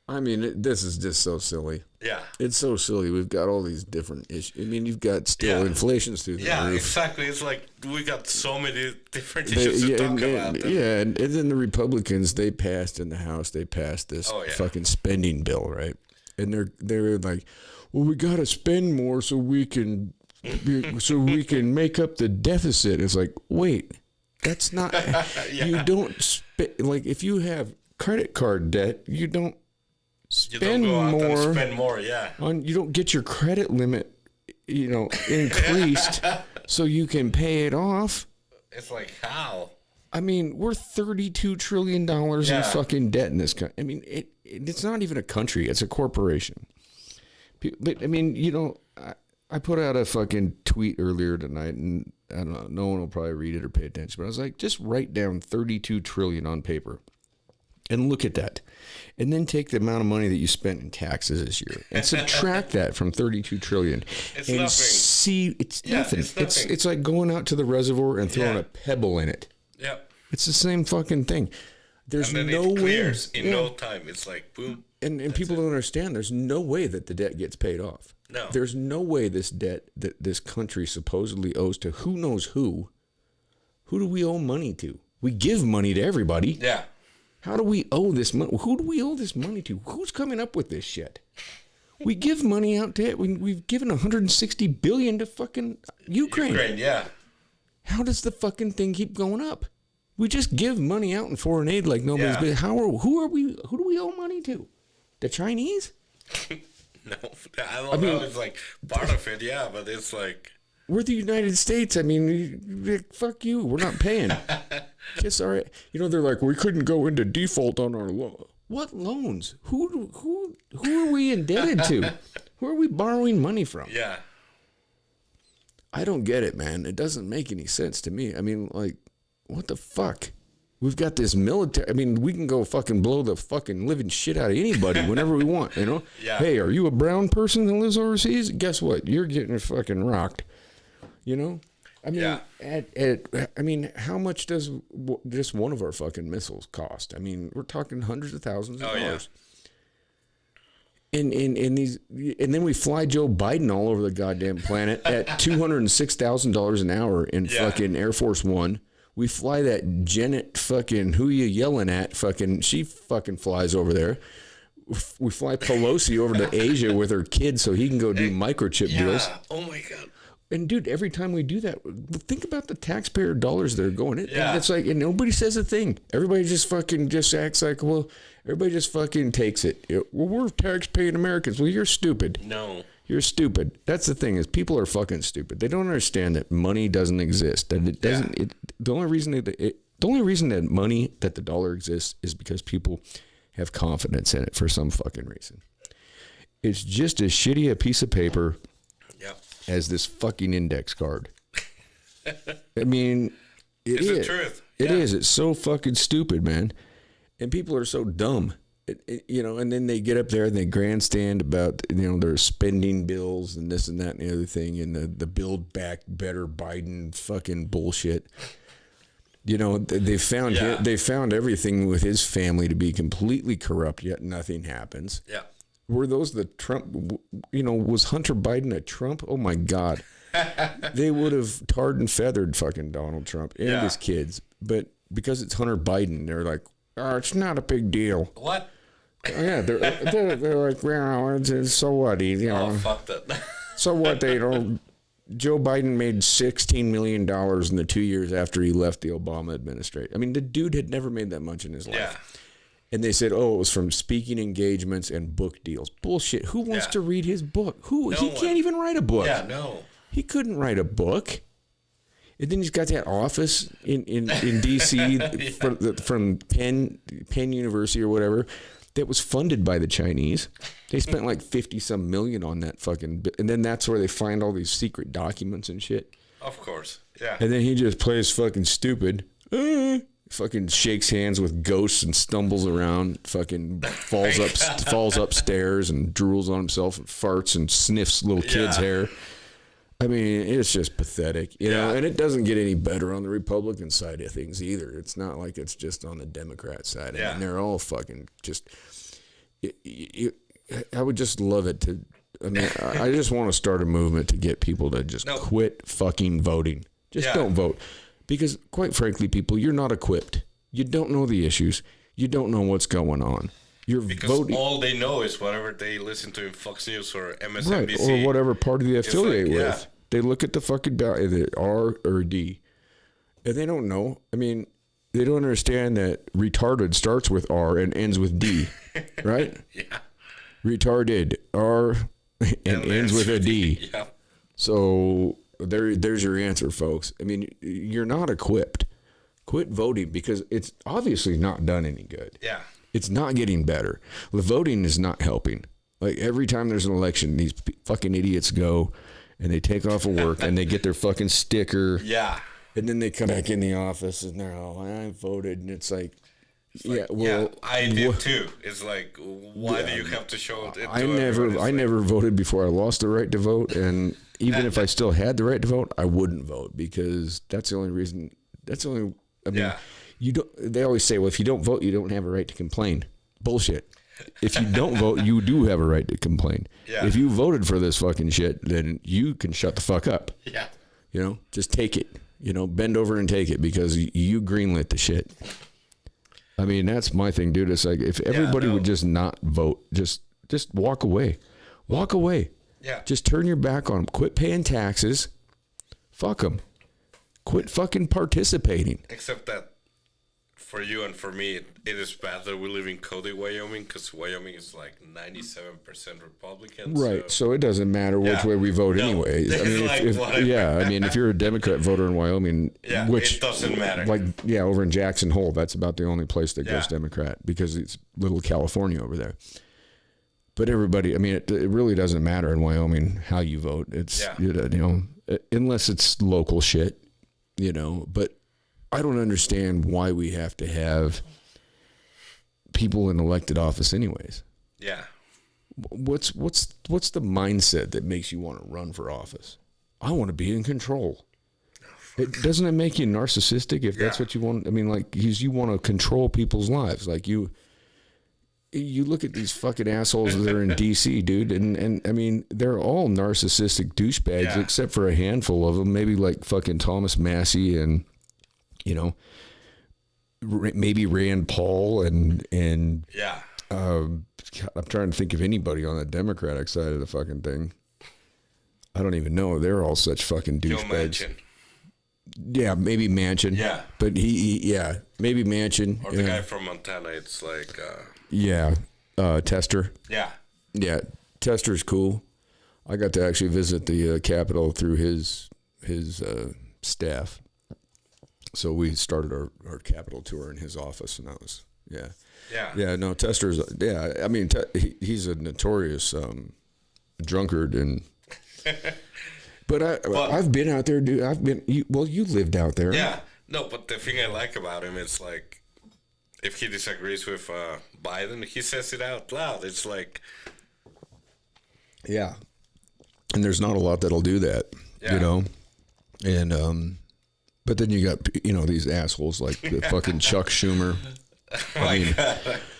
I mean, this is just so silly. Yeah. It's so silly. We've got all these different issues. I mean, you've got still inflation's through the roof. Exactly. It's like we got so many different issues to talk about. And then the Republicans, they passed in the House, they passed this fucking spending bill, right? And they're like, well, we got to spend more so we can make up the deficit. It's like, wait, that's not. You don't spend, like, if you have credit card debt, you don't spend more. Spend more, you don't get your credit limit, increased so you can pay it off. It's like, how? I mean, we're $32 trillion in fucking debt in this country. I mean, it's not even a country; it's a corporation. But I mean, I put out a fucking tweet earlier tonight, and I don't know, no one will probably read it or pay attention. But I was like, just write down 32 trillion on paper. And look at that. And then take the amount of money that you spent in taxes this year and subtract that from 32 trillion. It's and nothing. See, it's nothing. It's nothing. It's like going out to the reservoir and throwing a pebble in it. Yep. It's the same fucking thing. There's and then no it clears way. in no time. It's like, boom. And people don't understand. There's no way that the debt gets paid off. No. There's no way this debt that this country supposedly owes to who knows who. Who do we owe money to? We give money to everybody. Yeah. How do we owe this money? Who do we owe this money to? Who's coming up with this shit? We give money out to it. We've given $160 billion to fucking Ukraine. Yeah. How does the fucking thing keep going up? We just give money out in foreign aid like nobody's been. Who do we owe money to? The Chinese? No, I mean, know. It's like part of it, but it's like, we're the United States. I mean, fuck you. We're not paying. Kiss our. They're like, we couldn't go into default on our loan. What loans? Who are we indebted to? Who are we borrowing money from? Yeah. I don't get it, man. It doesn't make any sense to me. I mean, like, what the fuck? We've got this military. I mean, we can go fucking blow the fucking living shit out of anybody whenever we want, you know? Yeah. Hey, are you a brown person that lives overseas? Guess what? You're getting fucking rocked, you know? I mean, I mean, how much does just one of our fucking missiles cost? I mean, we're talking hundreds of thousands of dollars. And then we fly Joe Biden all over the goddamn planet at $206,000 an hour in fucking Air Force One. We fly that Janet fucking, who you yelling at, fucking, she fucking flies over there. We fly Pelosi over to Asia with her kids so he can go do microchip deals. Oh my God. And dude, every time we do that, think about the taxpayer dollars that are going in. Yeah. It's like, and nobody says a thing. Everybody just fucking just acts like, well, everybody just fucking takes it. Well, we're tax-paying Americans. Well, you're stupid. No. You're stupid. That's the thing, is people are fucking stupid. They don't understand that money doesn't exist. That it doesn't. The only reason that money, that the dollar exists, is because people have confidence in it for some fucking reason. It's just as shitty a piece of paper as this fucking index card. I mean, it's the truth. It is. It's so fucking stupid, man. And people are so dumb. You know, and then they get up there and they grandstand about, you know, their spending bills and this and that and the other thing, and the Build Back Better Biden fucking bullshit. You know, they found everything with his family to be completely corrupt, yet nothing happens. Yeah. Were those the Trump, you know, was Hunter Biden a Trump? Oh my God. They would have tarred and feathered fucking Donald Trump and his kids. But because it's Hunter Biden, they're like, oh, it's not a big deal. What? Yeah, they're like, well, so what? You know, oh, fuck that. So what? They don't. Joe Biden made $16 million in the 2 years after he left the Obama administration. I mean, the dude had never made that much in his life. Yeah. And they said, oh, it was from speaking engagements and book deals. Bullshit. Who wants to read his book? Who? He can't even write a book. Yeah, no. He couldn't write a book. And then he's got that office in D.C. from Penn University or whatever that was funded by the Chinese. They spent like 50-some million on that fucking... And then that's where they find all these secret documents and shit. Of course, yeah. And then he just plays fucking stupid. Fucking shakes hands with ghosts and stumbles around, fucking falls upstairs and drools on himself and farts and sniffs little kids' hair. I mean, it's just pathetic, you know, and it doesn't get any better on the Republican side of things either. It's not like it's just on the Democrat side. I mean, they're all fucking just, I would just love it to, I mean, I just want to start a movement to get people to just quit fucking voting. Just don't vote. Because, quite frankly, people, you're not equipped. You don't know the issues. You don't know what's going on. You're voting. All they know is whatever they listen to in Fox News or MSNBC. Right, or whatever party they affiliate with. They look at the fucking ballot, R or D, and they don't know. I mean, they don't understand that retarded starts with R and ends with D, right? Yeah. Retarded, R, and ends with a D. Yeah. So... There's your answer, folks. I mean, you're not equipped. Quit voting because it's obviously not done any good. Yeah. It's not getting better. The voting is not helping. Like every time there's an election, these fucking idiots go and they take off of work and they get their fucking sticker. Yeah. And then they come back in the office and they're all, I voted. And it's like, I did too. It's like, why do you have to show it? I never voted before I lost the right to vote, and even if I still had the right to vote, I wouldn't vote because that's the only reason. I mean, you don't. They always say, well, if you don't vote, you don't have a right to complain. Bullshit. If you don't vote, you do have a right to complain. Yeah. If you voted for this fucking shit, then you can shut the fuck up. Yeah. You know, just take it. You know, bend over and take it because you greenlit the shit. I mean, that's my thing, dude. It's like if everybody would just not vote, just walk away. Walk away. Yeah. Just turn your back on them. Quit paying taxes. Fuck them. Quit fucking participating. Except that for you and for me, it is bad that we live in Cody, Wyoming, because Wyoming is like 97% Republican. Right. So it doesn't matter which way we vote anyway. I mean, I mean, if you're a Democrat voter in Wyoming, which it doesn't matter. Like, over in Jackson Hole, that's about the only place that goes Democrat because it's little California over there. But everybody, I mean, it really doesn't matter in Wyoming how you vote. It's, you know, unless it's local shit, you know, but I don't understand why we have to have people in elected office anyways. Yeah. What's the mindset that makes you want to run for office? I want to be in control. Doesn't it make you narcissistic if that's what you want? I mean, like, you want to control people's lives. Like, you look at these fucking assholes that are in D.C., dude, and I mean, they're all narcissistic douchebags except for a handful of them, maybe like fucking Thomas Massey and, you know, maybe Rand Paul and I'm trying to think of anybody on the Democratic side of the fucking thing. I don't even know. They're all such fucking douchebags. Yeah, maybe Manchin. Yeah. But maybe Manchin. Or the guy from Montana, it's like... Tester. Yeah, Tester's cool. I got to actually visit the Capitol through his staff. So we started our Capitol tour in his office, and that was, no, Tester's, I mean, he's a notorious drunkard, and... But I've been out there, dude. You lived out there. Yeah. No, but the thing I like about him is like, if he disagrees with Biden, he says it out loud. It's like, yeah. And there's not a lot that'll do that, you know. And but then you got these assholes like the fucking Chuck Schumer. I mean,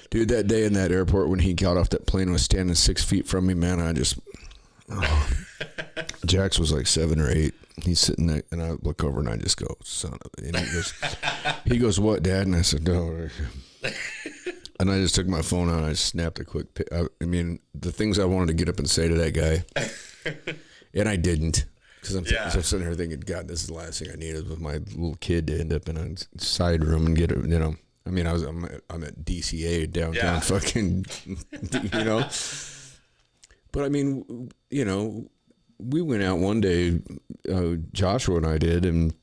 dude, that day in that airport when he got off that plane and was standing 6 feet from me, man, I just. Jax was like 7 or 8. He's sitting there, and I look over and I just go, son of it. And he goes, what, Dad? And I said, no. And I just took my phone out and I snapped a quick pic. I mean, the things I wanted to get up and say to that guy, and I didn't. Because I'm sitting here thinking, God, this is the last thing I needed with my little kid to end up in a side room and get it, you know. I mean, I'm at DCA downtown fucking, you know. But I mean, you know, we went out one day, Joshua and I did, and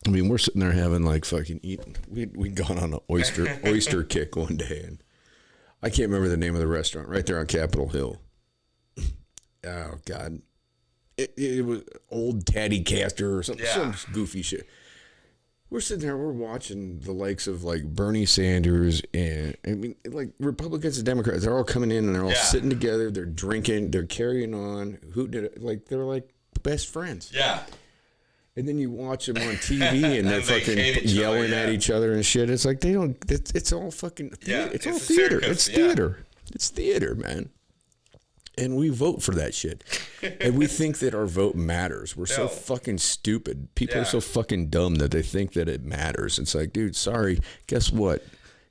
I mean, we're sitting there having like fucking we'd gone on an oyster kick one day, and I can't remember the name of the restaurant right there on Capitol Hill. Oh God, it was Old Taddy Caster or something, some goofy shit. We're sitting there, we're watching the likes of like Bernie Sanders and I mean, like Republicans and Democrats, they're all coming in and they're all sitting together, they're drinking, they're carrying on, like they're like best friends. Yeah. And then you watch them on TV and they're fucking yelling at each other and shit. It's like it's all fucking theater. It's all theater. It's theater. It's theater, man. And we vote for that shit. And we think that our vote matters. We're so fucking stupid. People are so fucking dumb that they think that it matters. It's like, dude, sorry. Guess what?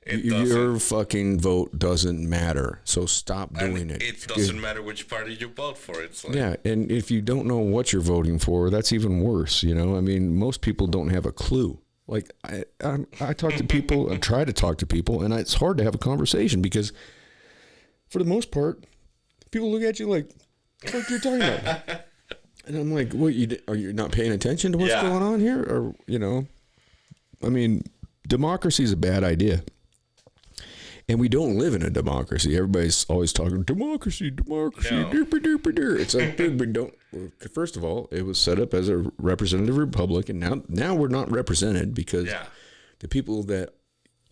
Your fucking vote doesn't matter. So stop doing it. It doesn't matter which party you vote for. It's like, and if you don't know what you're voting for, that's even worse, you know? I mean, most people don't have a clue. Like, I talk to people, I try to talk to people, and it's hard to have a conversation because for the most part, people look at you like, what you're talking about? And I'm like, what, are you not paying attention to what's going on here? Or, you know, I mean, democracy is a bad idea. And we don't live in a democracy. Everybody's always talking, democracy. No. It's like, dude, we don't. First of all, it was set up as a representative republic. And now we're not represented because the people that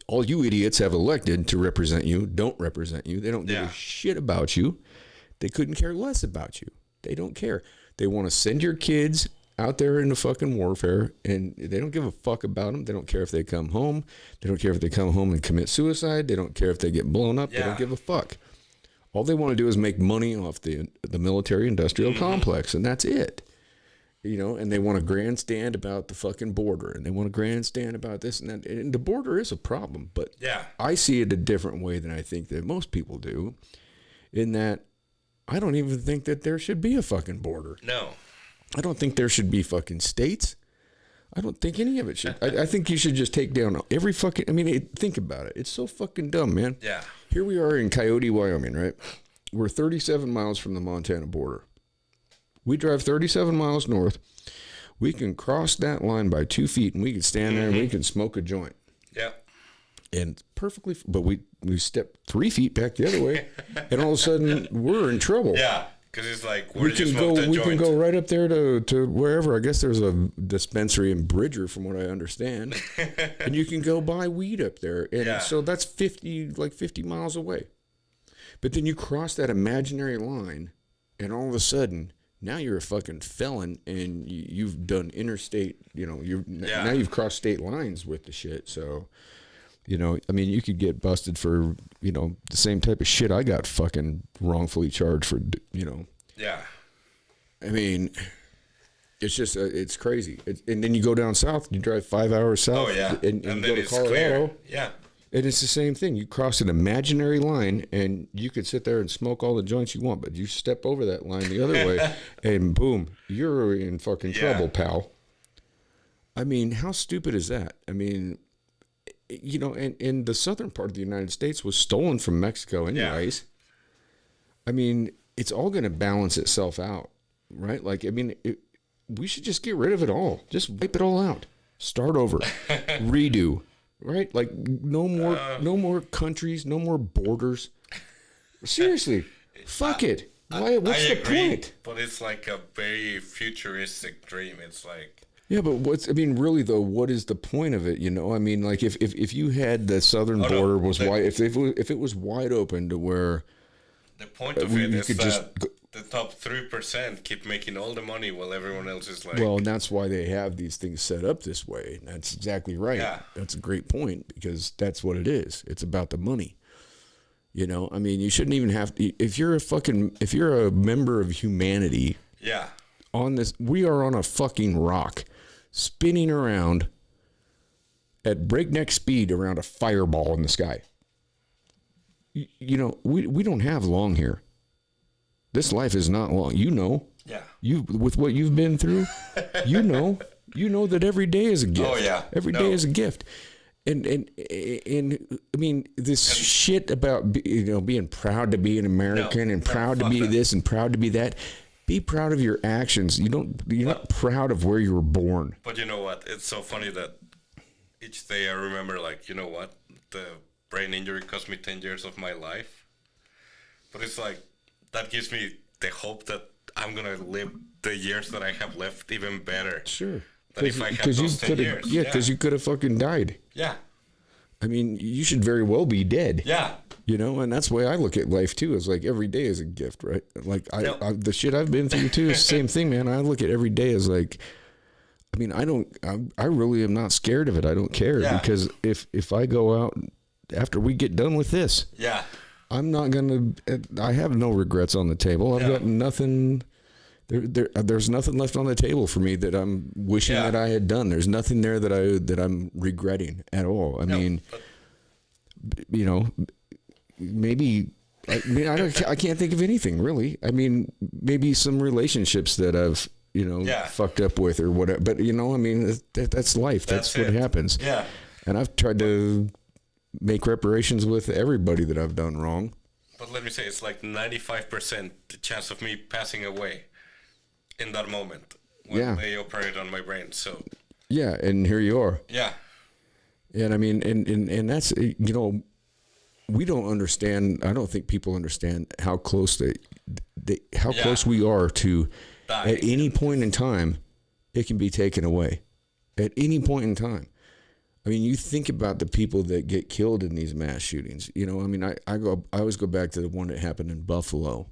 all you idiots have elected to represent you don't represent you. They don't give a shit about you. They couldn't care less about you. They don't care. They want to send your kids out there into fucking warfare, and they don't give a fuck about them. They don't care if they come home. They don't care if they come home and commit suicide. They don't care if they get blown up. They don't give a fuck. All they want to do is make money off the military-industrial complex, and that's it. You know, and they want to grandstand about the fucking border, and they want to grandstand about this and that. And the border is a problem, but I see it a different way than I think that most people do, in that I don't even think that there should be a fucking border. No. I don't think there should be fucking states. I don't think any of it should. I think you should just take down every fucking. I mean, think about it. It's so fucking dumb, man. Yeah. Here we are in Coyote, Wyoming, right? We're 37 miles from the Montana border. We drive 37 miles north. We can cross that line by 2 feet, and we can stand there and we can smoke a joint. Yeah. And perfectly, but we step 3 feet back the other way, and all of a sudden we're in trouble. Yeah. Because it's like, We can go right up there to wherever. I guess there's a dispensary in Bridger, from what I understand, and you can go buy weed up there. And so that's 50 miles away. But then you cross that imaginary line, and all of a sudden, now you're a fucking felon, and you've done interstate. Now you've crossed state lines with the shit. So, I mean, you could get busted for the same type of shit I got fucking wrongfully charged for. Yeah. I mean, it's just it's crazy. And then you go down south, you drive 5 hours south. Oh yeah. And then you go to it's Colorado. clear. Yeah. And it's the same thing. You cross an imaginary line, and you could sit there and smoke all the joints you want, but you step over that line the other way, and boom, you're in fucking trouble, pal. I mean, how stupid is that? I mean, and the southern part of the United States was stolen from Mexico anyways. Yeah. I mean, it's all going to balance itself out, right? Like, I mean, we should just get rid of it all. Just wipe it all out. Start over. Redo. Right? Like no more countries, no more borders. Seriously. Fuck it. Why, what's the point? But it's like a very futuristic dream. It's like, yeah, but really though, what is the point of it? I mean, like if you had the southern border was wide, if it was wide open to where the point of it is that the top 3% keep making all the money while everyone else is like... Well, and that's why they have these things set up this way. That's exactly right. Yeah. That's a great point, because that's what it is. It's about the money. I mean, you shouldn't even have to... If you're a member of humanity... Yeah. We are on a fucking rock, spinning around at breakneck speed around a fireball in the sky. We don't have long here. This life is not long. Yeah. With what you've been through, you know that every day is a gift. Oh yeah. Every day is a gift. And I mean, this shit about being proud to be an American and proud to be this and proud to be that. Be proud of your actions. You're not proud of where you were born. But you know what? It's so funny that each day I remember, like, the brain injury cost me 10 years of my life. But it's like, that gives me the hope that I'm going to live the years that I have left even better. Sure. Than if I had those 10 years. Yeah, because you could have fucking died. Yeah. I mean, you should very well be dead. Yeah. And that's the way I look at life too. Is like every day is a gift, right? Like the shit I've been through too is the same thing, man. I look at every day as like, I mean, I really am not scared of it. I don't care because if I go out after we get done with this, I'm not I have no regrets on the table. I've got nothing. There's nothing left on the table for me that I'm wishing that I had done. There's nothing there that I'm regretting at all. I mean, maybe I can't think of anything really. I mean, maybe some relationships that I've fucked up with or whatever. But I mean, that's life. That's what happens. Yeah. And I've tried to make reparations with everybody that I've done wrong. But let me say, it's like 95% the chance of me passing away in that moment when they operate on my brain. So yeah, and here you are. Yeah. And I mean, and that's we don't understand. I don't think people understand how close close we are to dying. At any point in time, it can be taken away. At any point in time. I mean, you think about the people that get killed in these mass shootings. I mean, I always go back to the one that happened in Buffalo,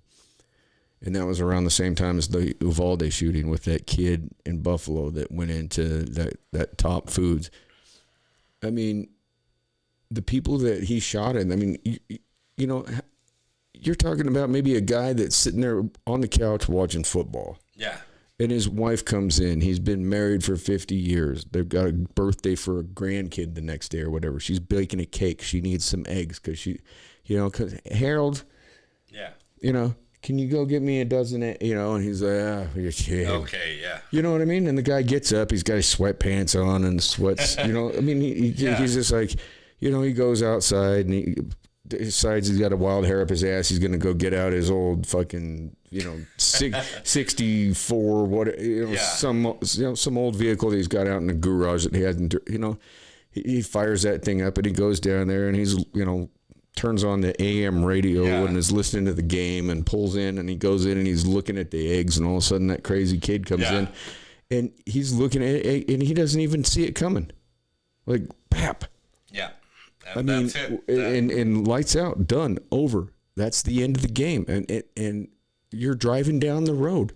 and that was around the same time as the Uvalde shooting with that kid in Buffalo that went into that Top Foods. I mean, the people that he shot in. I mean, you're talking about maybe a guy that's sitting there on the couch watching football. Yeah. And his wife comes in. He's been married for 50 years. They've got a birthday for a grandkid the next day or whatever. She's baking a cake. She needs some eggs because because Harold, can you go get me a dozen, you know? And he's like, yeah. Okay, yeah. You know what I mean? And the guy gets up, he's got his sweatpants on and sweats, you know? I mean, he's just like, you know, he goes outside and he decides he's got a wild hair up his ass. He's going to go get out his old fucking, you know, 64, what, you know, some old vehicle that he's got out in the garage that he hasn't, you know, he fires that thing up and he goes down there and he's, you know, turns on the AM radio and is listening to the game and pulls in and he goes in and he's looking at the eggs and all of a sudden that crazy kid comes in and he's looking at it and he doesn't even see it coming. Like, pap. Yeah. And I mean, that's it. And lights out, done, over. That's the end of the game. And you're driving down the road,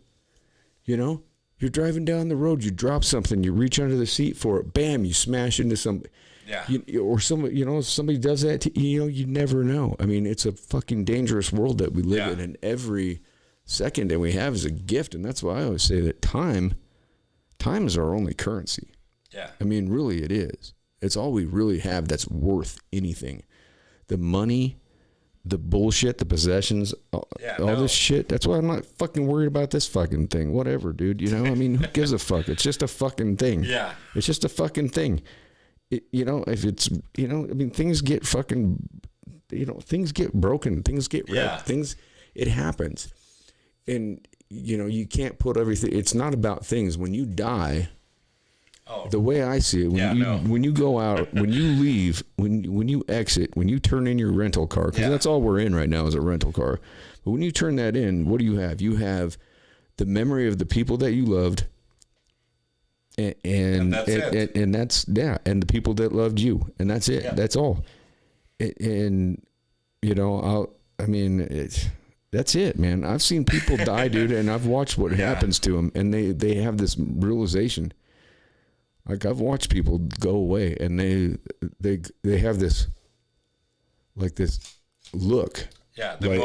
you know? You're driving down the road, you drop something, you reach under the seat for it, bam, you smash into somebody. Yeah. Or somebody, you know, somebody does that to you, know, you never know. I mean, it's a fucking dangerous world that we live in, and every second that we have is a gift, and that's why I always say that time is our only currency. Yeah. I mean, really it is. It's all we really have that's worth anything. The money, the bullshit, the possessions, all this shit. That's why I'm not fucking worried about this fucking thing. Whatever, dude. You know, I mean, who gives a fuck? It's just a fucking thing. Yeah. It's just a fucking thing. You know, if it's, you know, I mean, things get fucking, you know, things get broken, things get wrecked, it happens. And, you know, you can't put everything, it's not about things. When you die, the way I see it, when you go out, when you leave, when you exit, when you turn in your rental car, because that's all we're in right now is a rental car. But when you turn that in, what do you have? You have the memory of the people that you loved, and that's it. And that's and the people that loved you, and that's it. That's all. And you know, that's it, man. I've seen people die, dude, and I've watched what happens to them, and they have this realization. Like, I've watched people go away, and they have this, like, this look. Yeah, they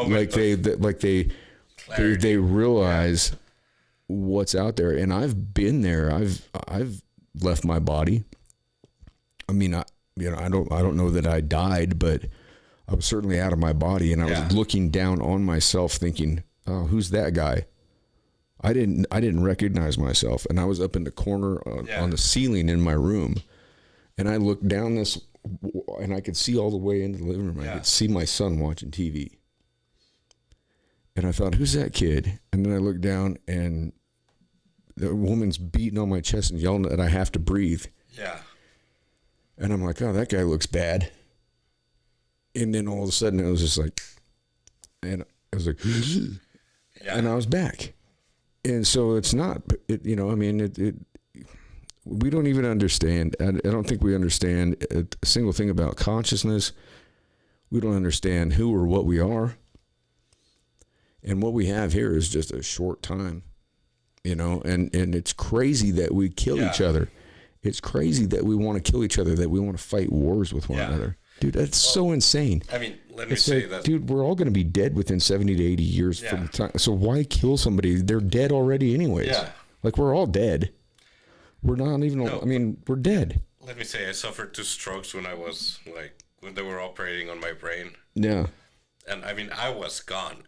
realize what's out there, and I've been there. I've left my body. I mean, I don't know that I died, but I was certainly out of my body, and I was looking down on myself, thinking, "Oh, who's that guy?" I didn't recognize myself, and I was up in the corner on the ceiling in my room, and I looked down this, and I could see all the way into the living room. I could see my son watching TV, and I thought, "Who's that kid?" And then I looked down, and the woman's beating on my chest and yelling that I have to breathe. Yeah. And I'm like, "Oh, that guy looks bad." And then all of a sudden, it was just like, and I was like, and I was back. And so it's not, you know, I mean, we don't even understand. I don't think we understand a single thing about consciousness. We don't understand who or what we are. And what we have here is just a short time, you know, and it's crazy that we kill each other. It's crazy that we want to kill each other, that we want to fight wars with one another. Dude, that's so insane. I mean, let me say that. Dude, we're all going to be dead within 70 to 80 years from the time. So why kill somebody? They're dead already anyways. Yeah. Like, we're all dead. We're not even, I mean, we're dead. Let me say, I suffered 2 strokes when I was, like, when they were operating on my brain. Yeah. And, I mean, I was gone.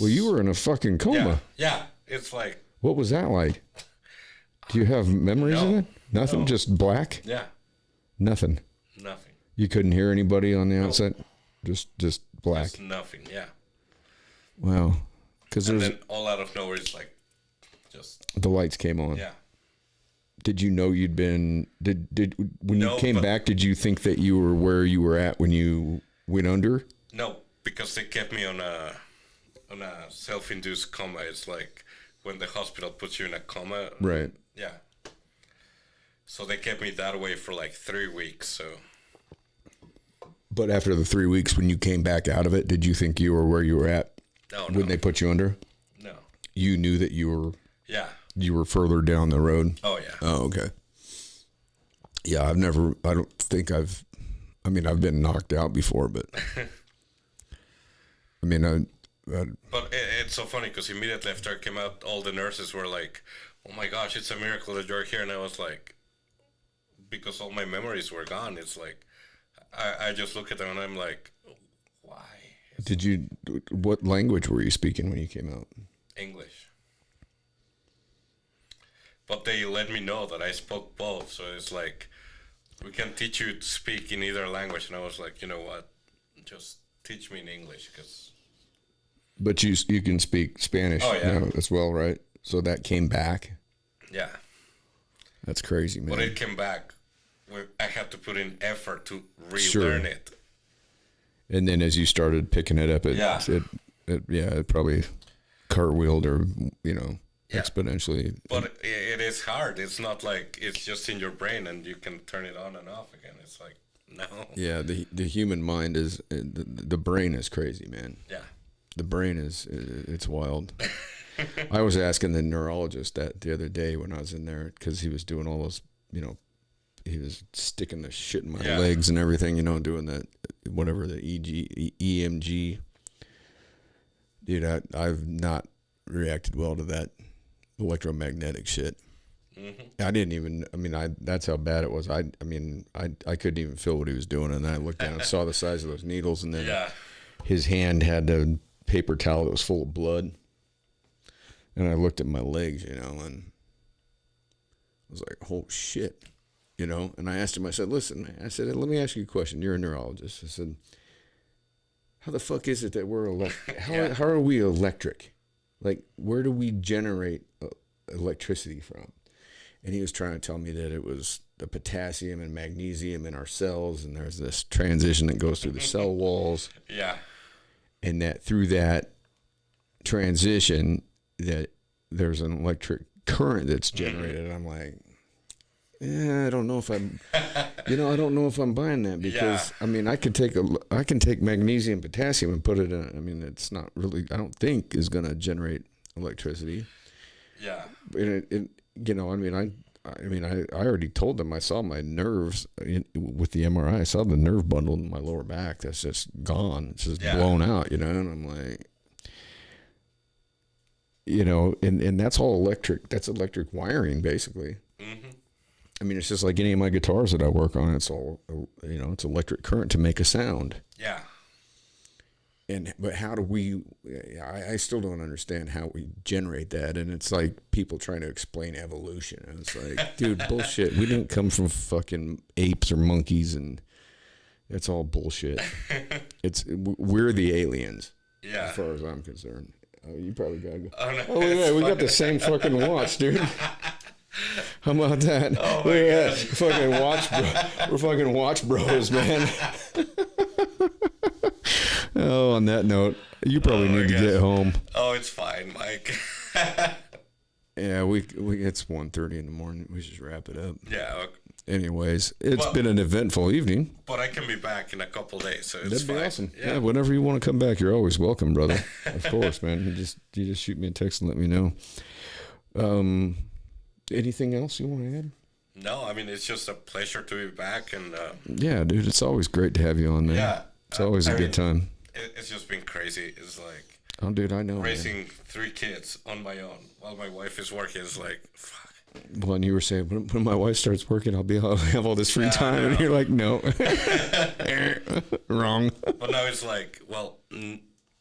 Well, you were in a fucking coma. Yeah. It's like. What was that like? Do you have memories of it? Nothing? No. Just black? Yeah. Nothing? Nothing. You couldn't hear anybody on the outside? Just black? Just nothing, yeah. Wow. And then all out of nowhere, it's like, just... The lights came on. Yeah. Did you know you'd been... When you came back, did you think that you were where you were at when you went under? No, because they kept me on a self-induced coma. It's like when the hospital puts you in a coma. Right. Yeah. So they kept me that way for like 3 weeks, so... But after the 3 weeks, when you came back out of it, did you think you were where you were at when they put you under? No. You knew that you were... Yeah. You were further down the road? Oh, yeah. Oh, okay. Yeah, I've been knocked out before, but... I mean, But it's so funny, because immediately after I came out, all the nurses were like, "Oh my gosh, it's a miracle that you're here." And I was like, because all my memories were gone, it's like... I just look at them and I'm like, why? What language were you speaking when you came out? English. But they let me know that I spoke both, so it's like, we can teach you to speak in either language. And I was like, you know what, just teach me in English, because... But you can speak Spanish now as well, right? So that came back? Yeah. That's crazy, man. But it came back. I had to put in effort to relearn it. And then as you started picking it up, it probably cartwheeled or, exponentially. But it is hard. It's not like it's just in your brain and you can turn it on and off again. It's like, no. Yeah, the human mind is, the brain is crazy, man. Yeah. The brain it's wild. I was asking the neurologist that the other day when I was in there, because he was doing all those, he was sticking the shit in my legs and everything, doing that, whatever, the EMG. Dude, I've not reacted well to that electromagnetic shit. Mm-hmm. I didn't even, that's how bad it was. I couldn't even feel what he was doing. And then I looked down and saw the size of those needles, and then his hand had a paper towel that was full of blood. And I looked at my legs, and I was like, oh shit, and I asked him, I said, listen, let me ask you a question. You're a neurologist. I said, how the fuck is it that we're how are we electric? Like, where do we generate electricity from? And he was trying to tell me that it was the potassium and magnesium in our cells, and there's this transition that goes through the cell walls. Yeah. And that through that transition, that there's an electric current that's generated. I'm like, I don't know if I'm, I don't know if I'm buying that, because I can take magnesium, potassium, and put it in. It's not really, I don't think is going to generate electricity. Yeah. And I already told them I saw my nerves with the MRI. I saw the nerve bundle in my lower back that's just gone. It's just blown out, and I'm like, and that's all electric. That's electric wiring, basically. Mm-hmm. It's just like any of my guitars that I work on. It's all, it's electric current to make a sound. Yeah. But how do we, I still don't understand how we generate that. And it's like people trying to explain evolution. And it's like, dude, bullshit. We didn't come from fucking apes or monkeys, and it's all bullshit. We're the aliens. Yeah. As far as I'm concerned. Oh, you probably gotta go. Oh, no, yeah, we got the same fucking watch, dude. How about that? Oh my God. Fucking watch, bro. We're fucking watch bros, man. Oh, on that note, you probably need to get home. Oh, it's fine, Mike. Yeah, we it's 1:30 in the morning. We should wrap it up. Yeah. Okay. Anyways, it's been an eventful evening. But I can be back in a couple days, so it's That'd be fine. awesome. Yeah, whenever you want to come back, you're always welcome, brother. Of course, man. You just shoot me a text and let me know. Anything else you want to add? No, it's just a pleasure to be back, and yeah, dude, it's always great to have you on there. Yeah, it's always a good time. It's just been crazy. It's like, oh, dude, I know. Raising 3 kids on my own while my wife is working is like, fuck. Well, and you were saying, when my wife starts working, I'll have all this free time, and you're like, no, wrong. But now it's like, well,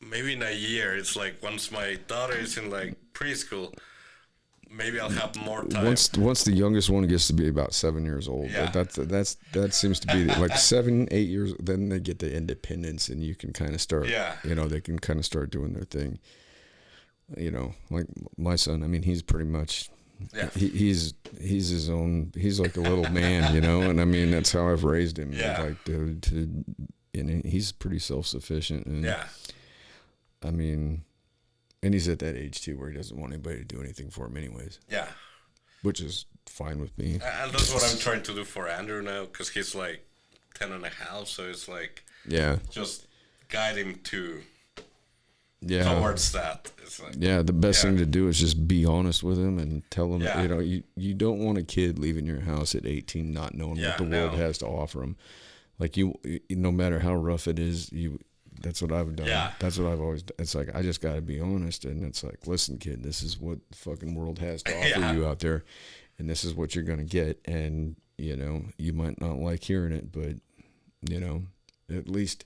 maybe in a year, it's like once my daughter is in like preschool, maybe I'll have more time. Once the youngest one gets to be about 7 years old, that seems to be like 7, 8 years. Then they get the independence, and you can kind of start. Yeah. They can kind of start doing their thing. Like my son. He's pretty much. Yeah. He's his own. He's like a little man, and that's how I've raised him. Yeah. Like and he's pretty self-sufficient. And, yeah. And he's at that age too where he doesn't want anybody to do anything for him anyways. Yeah. Which is fine with me. And that's what I'm trying to do for Andrew now, because he's like 10 and a half. So it's like, just guide him towards that. It's like, the best thing to do is just be honest with him and tell him, you don't want a kid leaving your house at 18 not knowing what the world has to offer him. Like no matter how rough it is, that's what I've done. Yeah. That's what I've always done. It's like, I just got to be honest. And it's like, listen, kid, this is what the fucking world has to offer you out there. And this is what you're going to get. And, you might not like hearing it, but, at least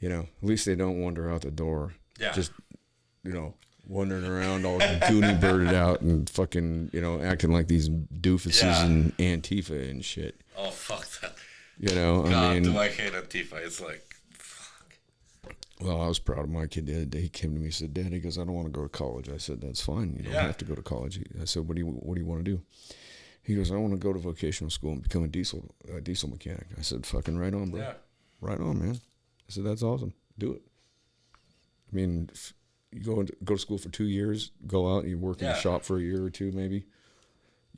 You know, at least they don't wander out the door. Yeah. Just, you know, wandering around all goony birded out and fucking, you know, acting like these doofuses in Antifa and shit. Oh, fuck that. You know, God, I mean, do I hate Antifa. It's like, fuck. well, I was proud of my kid the other day. He came to me and said, Dad, he goes, I don't want to go to college. I said, that's fine. You don't have to go to college. I said, what do you want to do? He goes, I want to go to vocational school and become a diesel mechanic. I said, fucking right on, bro. Yeah. Right on, man. I said, that's awesome. Do it. I mean, you go to school for 2 years, go out and you work in a shop for a year or two maybe.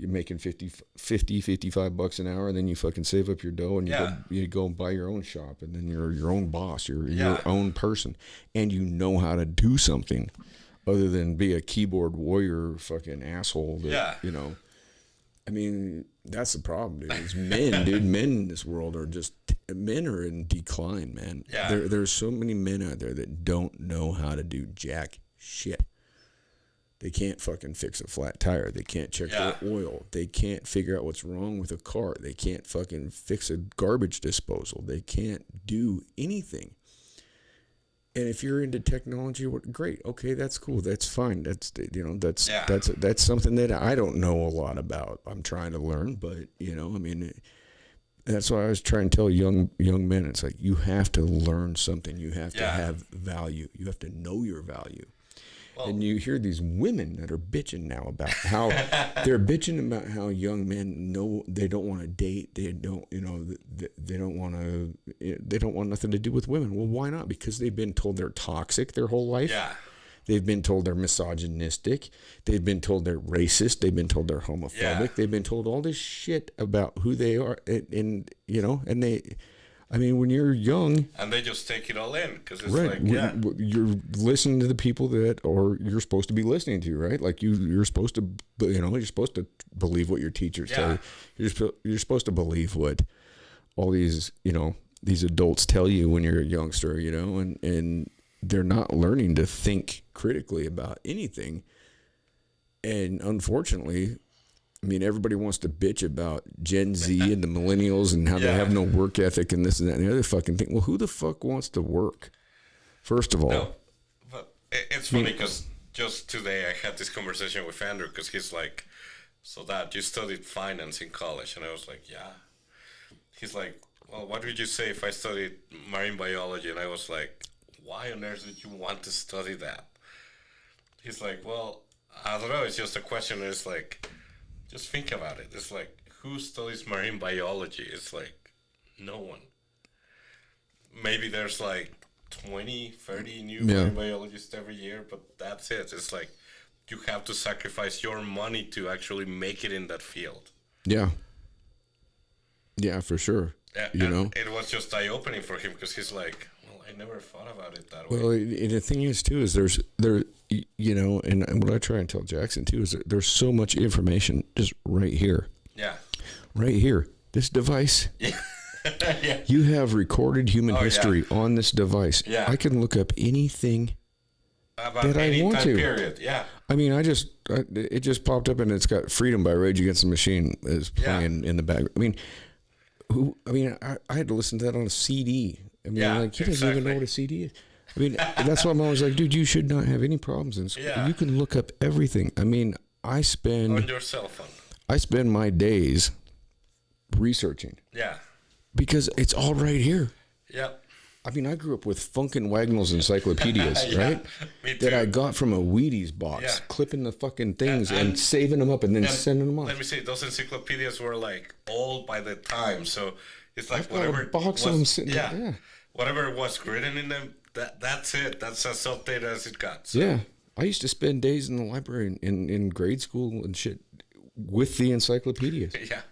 You're making 55 bucks an hour, and then you fucking save up your dough and you go and buy your own shop, and then you're your own boss. You're your own person, and you know how to do something other than be a keyboard warrior fucking asshole that, you know. I mean, that's the problem, dude. It's men, dude. Men in this world are men are in decline, man. Yeah. There's so many men out there that don't know how to do jack shit. They can't fucking fix a flat tire. They can't check their oil. They can't figure out what's wrong with a car. They can't fucking fix a garbage disposal. They can't do anything. And if you're into technology, great. Okay, that's cool. That's fine. That's, you know, that's something that I don't know a lot about. I'm trying to learn, but, you know, I mean, that's why I was trying to tell young men. It's like, you have to learn something. You have to have value. You have to know your value. And you hear these women that are bitching now about how they're bitching about how young men know they don't want to date. They don't, you know, they don't want nothing to do with women. Well, why not? Because they've been told they're toxic their whole life. Yeah. They've been told they're misogynistic. They've been told they're racist. They've been told they're homophobic. Yeah. They've been told all this shit about who they are. And you know, and I mean, when you're young, and they just take it all in because it's like, you're listening to the people that you're supposed to be listening to, right? Like you're supposed to, you know, you're supposed to believe what your teachers tell you. You're supposed to believe what all these, you know, these adults tell you when you're a youngster, you know, and they're not learning to think critically about anything. And unfortunately, I mean, everybody wants to bitch about Gen Z and the millennials and how they have no work ethic and this and that and the other fucking thing. Well, who the fuck wants to work? First of all. No, but it's funny because just today I had this conversation with Andrew because he's like, so Dad, you studied finance in college? And I was like, yeah. He's like, well, what would you say if I studied marine biology? And I was like, why on earth would you want to study that? He's like, well, I don't know. It's just a question. It's like, just think about it. It's like, who studies marine biology? It's like, no one. Maybe there's like 20, 30 new marine biologists every year, but that's it. It's like, you have to sacrifice your money to actually make it in that field. Yeah. Yeah, for sure. Yeah, you know? It was just eye-opening for him because he's like, well, I never thought about it that way. Well, the thing is, too, is there, you know, and what I try and tell Jackson, too, is there's so much information just right here. Yeah. Right here. This device. Yeah. Yeah. You have recorded human history on this device. Yeah. I can look up anything about that I want to. Period. Yeah. I mean, it just popped up and it's got "Freedom" by Rage Against the Machine is playing in the background. I mean, I had to listen to that on a CD. I mean, like, he doesn't even know what a CD is. I mean, that's why I'm always like, dude, you should not have any problems in school. Yeah. You can look up everything. I mean, on your cell phone. I spend my days researching. Yeah. Because it's all right here. Yep. I mean, I grew up with Funkin' Wagnall's encyclopedias, right? Me too. That I got from a Wheaties box, clipping the fucking things and saving them up and then sending them off. Let me see, those encyclopedias were like old by the time, so it's like whatever box of them sitting there. Whatever was written in them, that's it. That's as updated as it got. So. Yeah, I used to spend days in the library in grade school and shit with the encyclopedias. Yeah.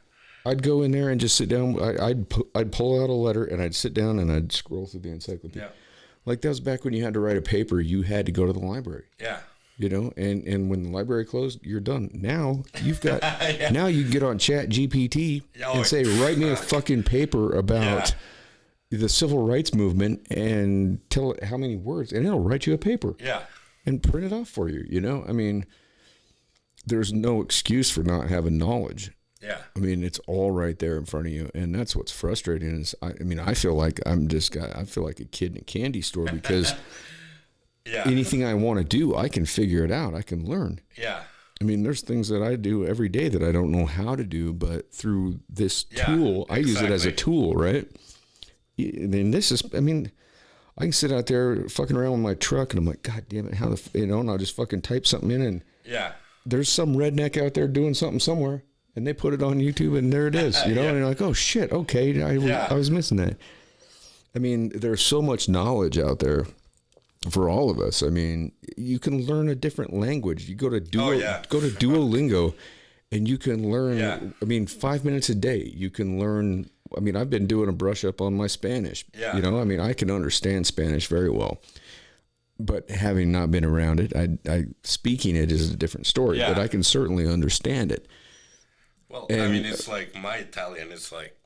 I'd go in there and just sit down. I'd pull out a letter and I'd sit down and I'd scroll through the encyclopedia. Yeah. Like that was back when you had to write a paper. You had to go to the library. Yeah. You know, and when the library closed, you're done. Now you've got. Now you can get on Chat GPT and say, write me a fucking paper about the civil rights movement and tell it how many words, and it'll write you a paper. Yeah. And print it off for you. You know, I mean, there's no excuse for not having knowledge. Yeah. I mean, it's all right there in front of you, and that's what's frustrating. Is I mean, I feel like I feel like a kid in a candy store because anything I want to do, I can figure it out. I can learn. Yeah. I mean, there's things that I do every day that I don't know how to do, but through this tool, I use it as a tool, right? And this is, I mean, I can sit out there fucking around with my truck, and I'm like, God damn it, how the, and I'll just fucking type something in, and there's some redneck out there doing something somewhere, and they put it on YouTube, and there it is, and you're like, oh shit, okay, I was missing that. I mean, there's so much knowledge out there for all of us. I mean, you can learn a different language. You go to Duolingo, and you can learn. I mean, 5 minutes a day, you can learn. I mean, I've been doing a brush up on my Spanish. You know, I mean, I can understand Spanish very well, but having not been around it, I speaking it is a different story. But I can certainly understand it. Well, I mean, it's like my Italian is like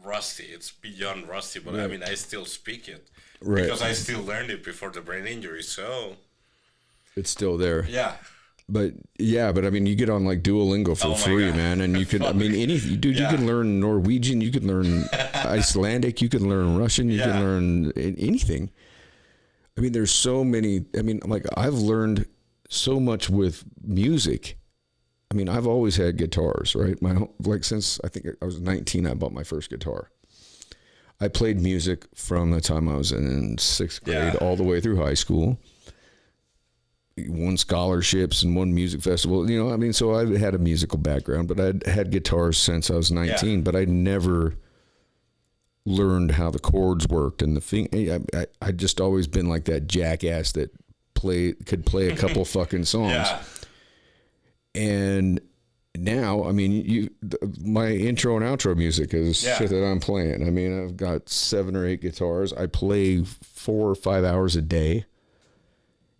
rusty. It's beyond rusty, but I mean, I still speak it. Right. Because I still learned it before the brain injury, so it's still there. Yeah. But I mean, you get on like Duolingo for free, man, and you can. I mean, anything, dude. You can learn Norwegian, you can learn Icelandic, you can learn Russian, you can learn anything. I mean, there's so many. I mean, like I've learned so much with music. I mean, I've always had guitars, right? Since I think I was 19, I bought my first guitar. I played music from the time I was in 6th grade all the way through high school. Won scholarships and won music festival. You know, I mean, so I had a musical background, but I'd had guitars since I was 19, but I never learned how the chords worked and the thing. I just always been like that jackass that could play a couple fucking songs. Yeah. And now, I mean, my intro and outro music is shit that I'm playing. I mean, I've got 7 or 8 guitars. I play 4 or 5 hours a day,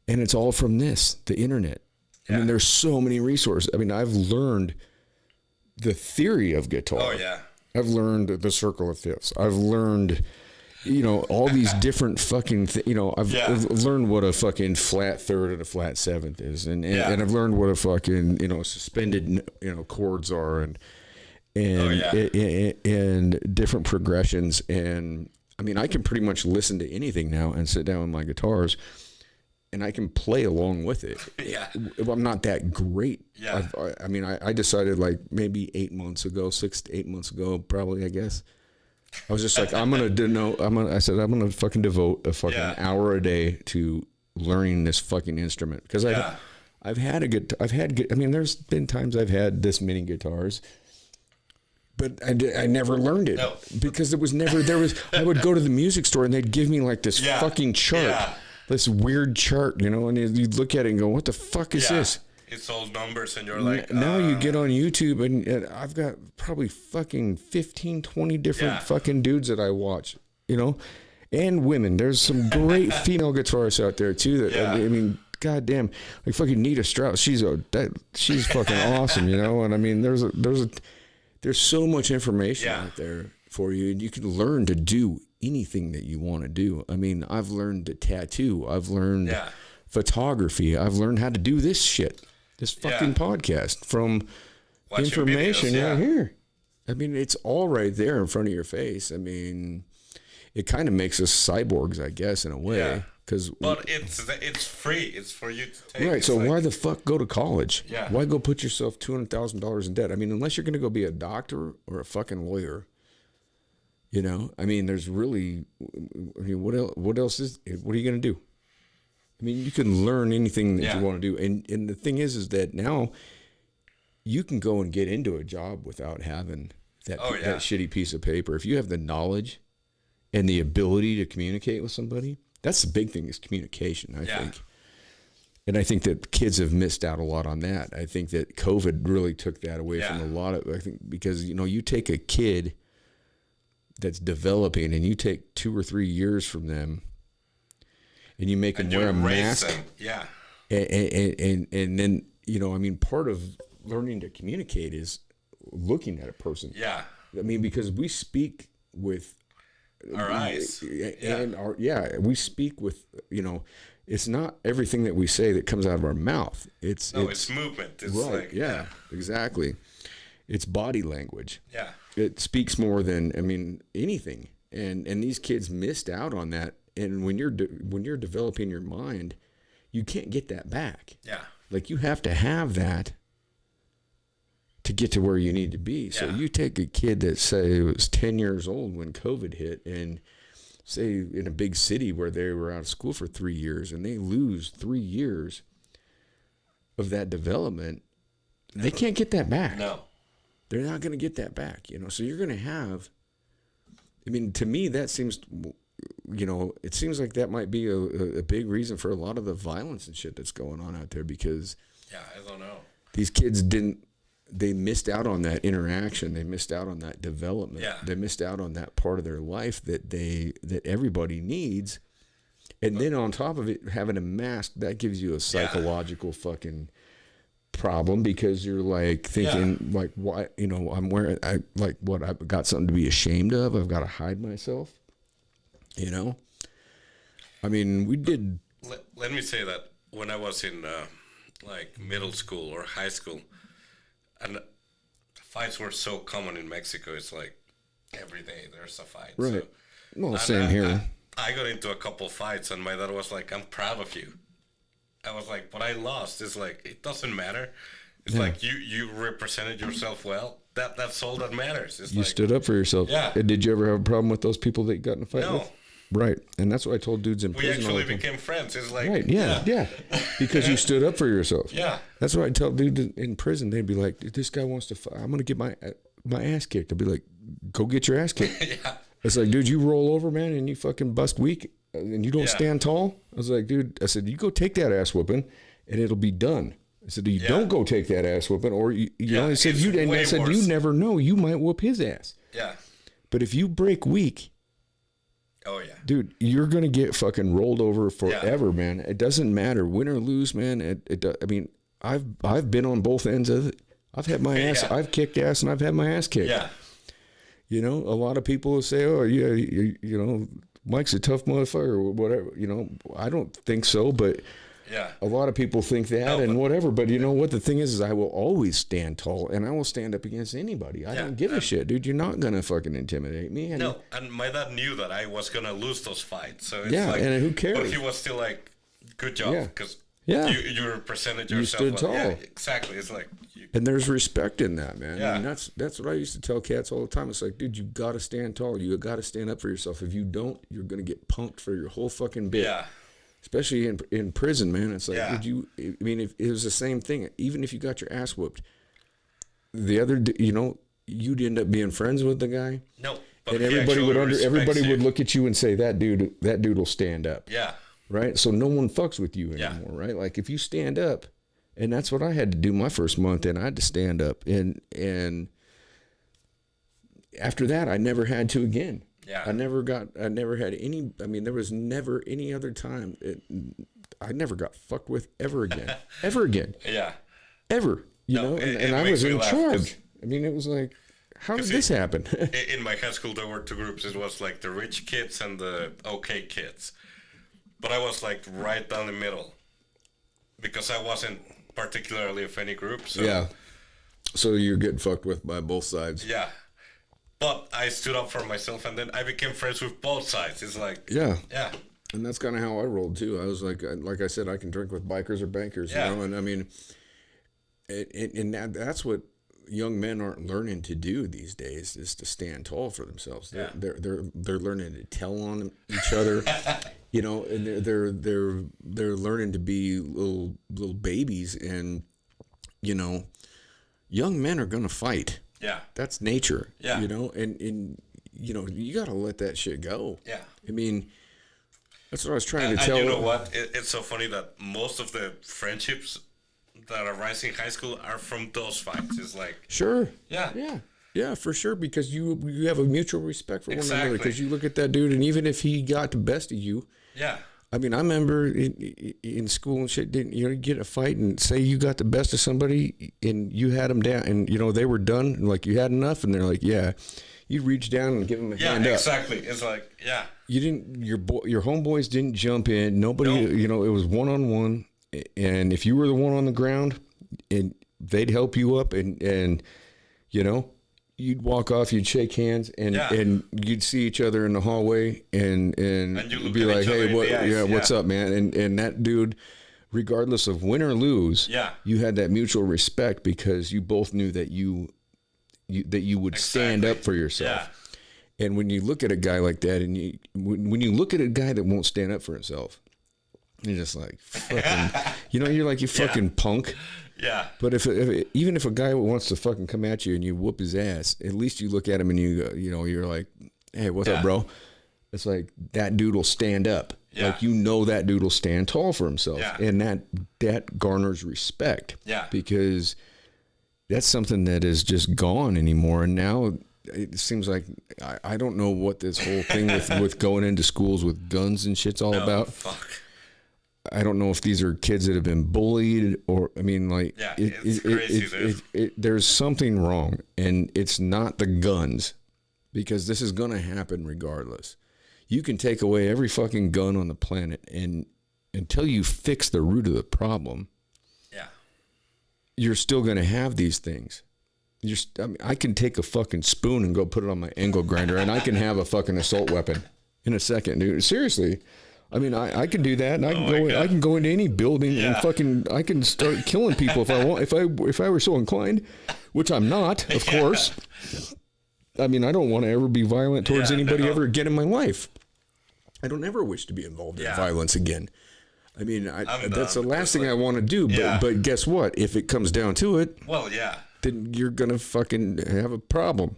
and it's all from the internet. I mean, there's so many resources. I mean, I've learned the theory of guitar. Oh yeah. I've learned the circle of fifths. I've learned, you know, all these different fucking, I've learned what a fucking flat third and a flat seventh is. And I've learned what a fucking, suspended, chords are and different progressions. And I mean, I can pretty much listen to anything now and sit down with my guitars and I can play along with it. I'm not that great. I mean, I decided like maybe 6 to 8 months ago, probably, I guess. I was just like, I'm gonna fucking devote a fucking hour a day to learning this fucking instrument because I mean, there's been times I've had this many guitars, but I never learned it because it was never I would go to the music store and they'd give me like this fucking chart, this weird chart, and you'd look at it and go, what the fuck is this? It's all numbers and you're like... Now you get on YouTube and I've got probably fucking 15, 20 different fucking dudes that I watch, and women. There's some great female guitarists out there too that, I mean, goddamn, like fucking Nita Strauss. She's fucking awesome, and I mean, there's so much information out there for you, and you can learn to do anything that you want to do. I mean, I've learned to tattoo. I've learned photography. I've learned how to do this shit. This fucking podcast from watching information videos, right here. I mean, it's all right there in front of your face. I mean, it kind of makes us cyborgs, I guess, in a way. But it's free. It's for you to take. Right. So why the fuck go to college? Why go put yourself $200,000 in debt? I mean, unless you're going to go be a doctor or a fucking lawyer. I mean, there's really. I mean, what else is? What are you going to do? I mean, you can learn anything that you want to do. And the thing is that now you can go and get into a job without having that shitty piece of paper. If you have the knowledge and the ability to communicate with somebody, that's the big thing is communication, I think. And I think that kids have missed out a lot on that. I think that COVID really took that away from a lot of, I think, because, you take a kid that's developing and you take 2 or 3 years from them, and you make them wear a mask. And then, I mean, part of learning to communicate is looking at a person. I mean, because we speak with our eyes. And we speak with, it's not everything that we say that comes out of our mouth. It's movement. It's right. Exactly. It's body language. Yeah. It speaks more than, I mean, anything. And these kids missed out on that. And when you're developing your mind, you can't get that back. Yeah. Like, you have to have that to get to where you need to be. So you take a kid that, say, was 10 years old when COVID hit, and say in a big city where they were out of school for 3 years, and they lose 3 years of that development, they can't get that back. No. They're not going to get that back, you know. So you're going to have, I mean, to me, that seems, you know, it seems like that might be a big reason for a lot of the violence and shit that's going on out there, because I don't know. These kids they missed out on that interaction. They missed out on that development. Yeah. They missed out on that part of their life that everybody needs. And then on top of it, having a mask, that gives you a psychological fucking problem, because you're like thinking like, why, you know, I'm wearing, I've got something to be ashamed of. I've got to hide myself, you know? I mean, we did. Let me say that when I was in like middle school or high school, and fights were so common in Mexico. It's like every day there's a fight. Right. So, Well, same here. I got into a couple fights, and my dad was like, "I'm proud of you." I was like, "But I lost." It's like, it doesn't matter. It's like you represented yourself well. That's all that matters. It's You stood up for yourself. Yeah. And did you ever have a problem with those people that you got in a fight No. with? Right. And that's what I told dudes in We prison. actually became friends. It's like, right. Yeah. Because you stood up for yourself. Yeah. That's what I tell dudes in prison. They'd be like, "This guy wants to fight. I'm going to get my ass kicked." I'll be like, "Go get your ass kicked." Yeah. It's like, "Dude, you roll over, man, and you fucking bust weak, and you don't stand tall." I was like, "Dude," I said, "you go take that ass whooping, and it'll be done." I said, "You don't go take that ass whooping, or you know." I said, "You never know. You might whoop his ass." Yeah. But if you break weak, Oh yeah. dude, you're gonna get fucking rolled over forever, man. It doesn't matter, win or lose, man. I mean, I've been on both ends of it. I've had my ass. I've kicked ass, and I've had my ass kicked. Yeah. You know, a lot of people will say, "Oh, yeah, you know, Mike's a tough motherfucker," or whatever. You know, I don't think so, but a lot of people think that, and whatever. But you know what? The thing is I will always stand tall, and I will stand up against anybody. I don't give a shit, dude. You're not gonna fucking intimidate me. And no, and my dad knew that I was gonna lose those fights, so it's and who cares? But he was still like, "Good job," because you represented yourself. You stood tall. Yeah, exactly. It's like, and there's respect in that, man. Yeah. I mean, that's what I used to tell cats all the time. It's like, dude, you got to stand tall. You got to stand up for yourself. If you don't, you're gonna get punked for your whole fucking bit. Yeah. Especially in prison, man. It's like, Yeah. I mean, if it was the same thing. Even if you got your ass whooped, the other, you know, you'd end up being friends with the guy. No. But And everybody would look at you and say, that dude will stand up. Yeah. Right? So no one fucks with you anymore, right? Like, if you stand up, and that's what I had to do my first month, and I had to stand up, and after that, I never had to again. Yeah. I never had any, I mean, there was never any other time. I never got fucked with ever again. Ever again. Yeah. Ever. You know? And I was in charge. I mean, it was like, how did this happen? In my high school, there were two groups. It was like the rich kids and the okay kids. But I was like right down the middle, because I wasn't particularly of any group. So. Yeah. So you're getting fucked with by both sides. Yeah. But I stood up for myself, and then I became friends with both sides. It's like, yeah. And that's kind of how I rolled too. I was like I said, I can drink with bikers or bankers, you know. And I mean, that's what young men aren't learning to do these days, is to stand tall for themselves. They're learning to tell on each other, you know, and they're learning to be little babies, and you know, young men are gonna fight. Yeah. That's nature. Yeah. You know, and you know, you got to let that shit go. Yeah. I mean, that's what I was trying to tell. And you know what? It's so funny that most of the friendships that arise in high school are from those fights. It's like, sure. Yeah. Yeah, for sure, because you have a mutual respect for one another, Exactly. because you look at that dude, and even if he got the best of you, yeah. I mean, I remember in school and shit, didn't you get a fight and say you got the best of somebody and you had them down, and you know they were done, and like you had enough, and they're like, yeah, you reach down and give them a hand up. Yeah, exactly. It's like, yeah. You didn't, your homeboys didn't jump in. Nobody, you know, it was one-on-one, and if you were the one on the ground, and they'd help you up, and You know, you'd walk off, you'd shake hands, and you'd see each other in the hallway, and you'd be like, "Hey, what's up, man?" And that dude, regardless of win or lose, you had that mutual respect because you both knew that you would stand up for yourself. Yeah. And when you look at a guy like that, and when you look at a guy that won't stand up for himself, you're just like, fucking, you're like, you fucking punk. Yeah. But even if a guy wants to fucking come at you and you whoop his ass, at least you look at him and you're like, "Hey, what's up, bro?" It's like that dude will stand up. Yeah. Like that dude will stand tall for himself, and that garners respect. Yeah. Because that's something that is just gone anymore, and now it seems like I don't know what this whole thing with going into schools with guns and shit's all about. Fuck. I don't know if these are kids that have been bullied or, I mean, like, it's crazy, there's something wrong, and it's not the guns, because this is going to happen regardless. You can take away every fucking gun on the planet, and until you fix the root of the problem, you're still going to have these things. I can take a fucking spoon and go put it on my angle grinder, and I can have a fucking assault weapon in a second, dude. Seriously. I mean, I can do that, and I can go into any building and I can start killing people if I want, if I were so inclined, which I'm not, of course. I mean, I don't want to ever be violent towards anybody ever again in my life. I don't ever wish to be involved in violence again. I mean, that's the last thing I want to do. But guess what? If it comes down to it, then you're gonna fucking have a problem.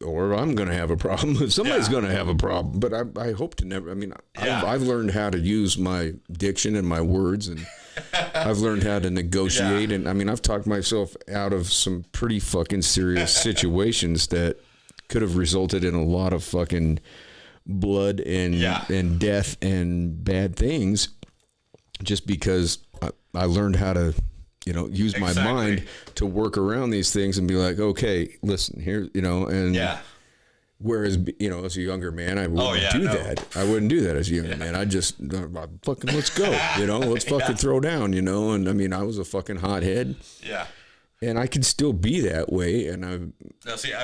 Or I'm going to have a problem. Somebody's going to have a problem. But I hope to never. I mean, I've learned how to use my diction and my words, and I've learned how to negotiate. And I mean, I've talked myself out of some pretty fucking serious situations that could have resulted in a lot of fucking blood and death and bad things, just because I learned how to, use my mind to work around these things and be like, okay, listen here, and whereas, as a younger man, I wouldn't do that. I wouldn't do that as a younger man. I just fucking, let's go, let's fucking throw down, and I mean, I was a fucking hothead. Yeah. And I could still be that way. And I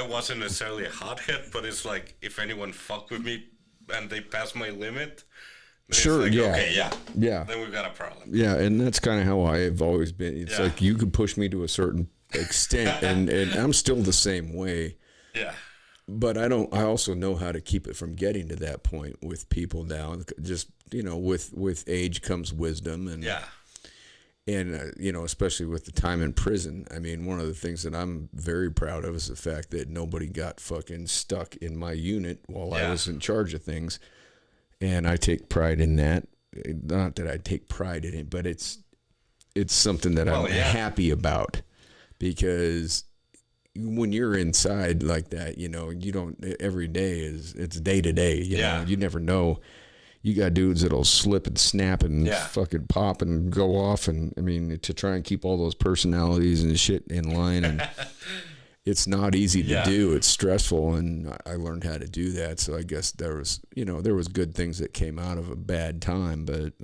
wasn't necessarily a hothead, but it's like, if anyone fucked with me and they passed my limit, sure, like, yeah. Okay, yeah. Then we've got a problem. Yeah, and that's kind of how I've always been. It's like you could push me to a certain extent, and I'm still the same way. Yeah. But I also know how to keep it from getting to that point with people now. Just, with age comes wisdom, and especially with the time in prison. I mean, one of the things that I'm very proud of is the fact that nobody got fucking stuck in my unit while I was in charge of things. And I take pride in that. Not that I take pride in it, but it's something that I'm happy about, because when you're inside like that, you don't, every day it's day to day, you know, you never know. You got dudes that'll slip and snap and fucking pop and go off. And I mean, to try and keep all those personalities and shit in line, and it's not easy to do. It's stressful, and I learned how to do that. So I guess there was good things that came out of a bad time, but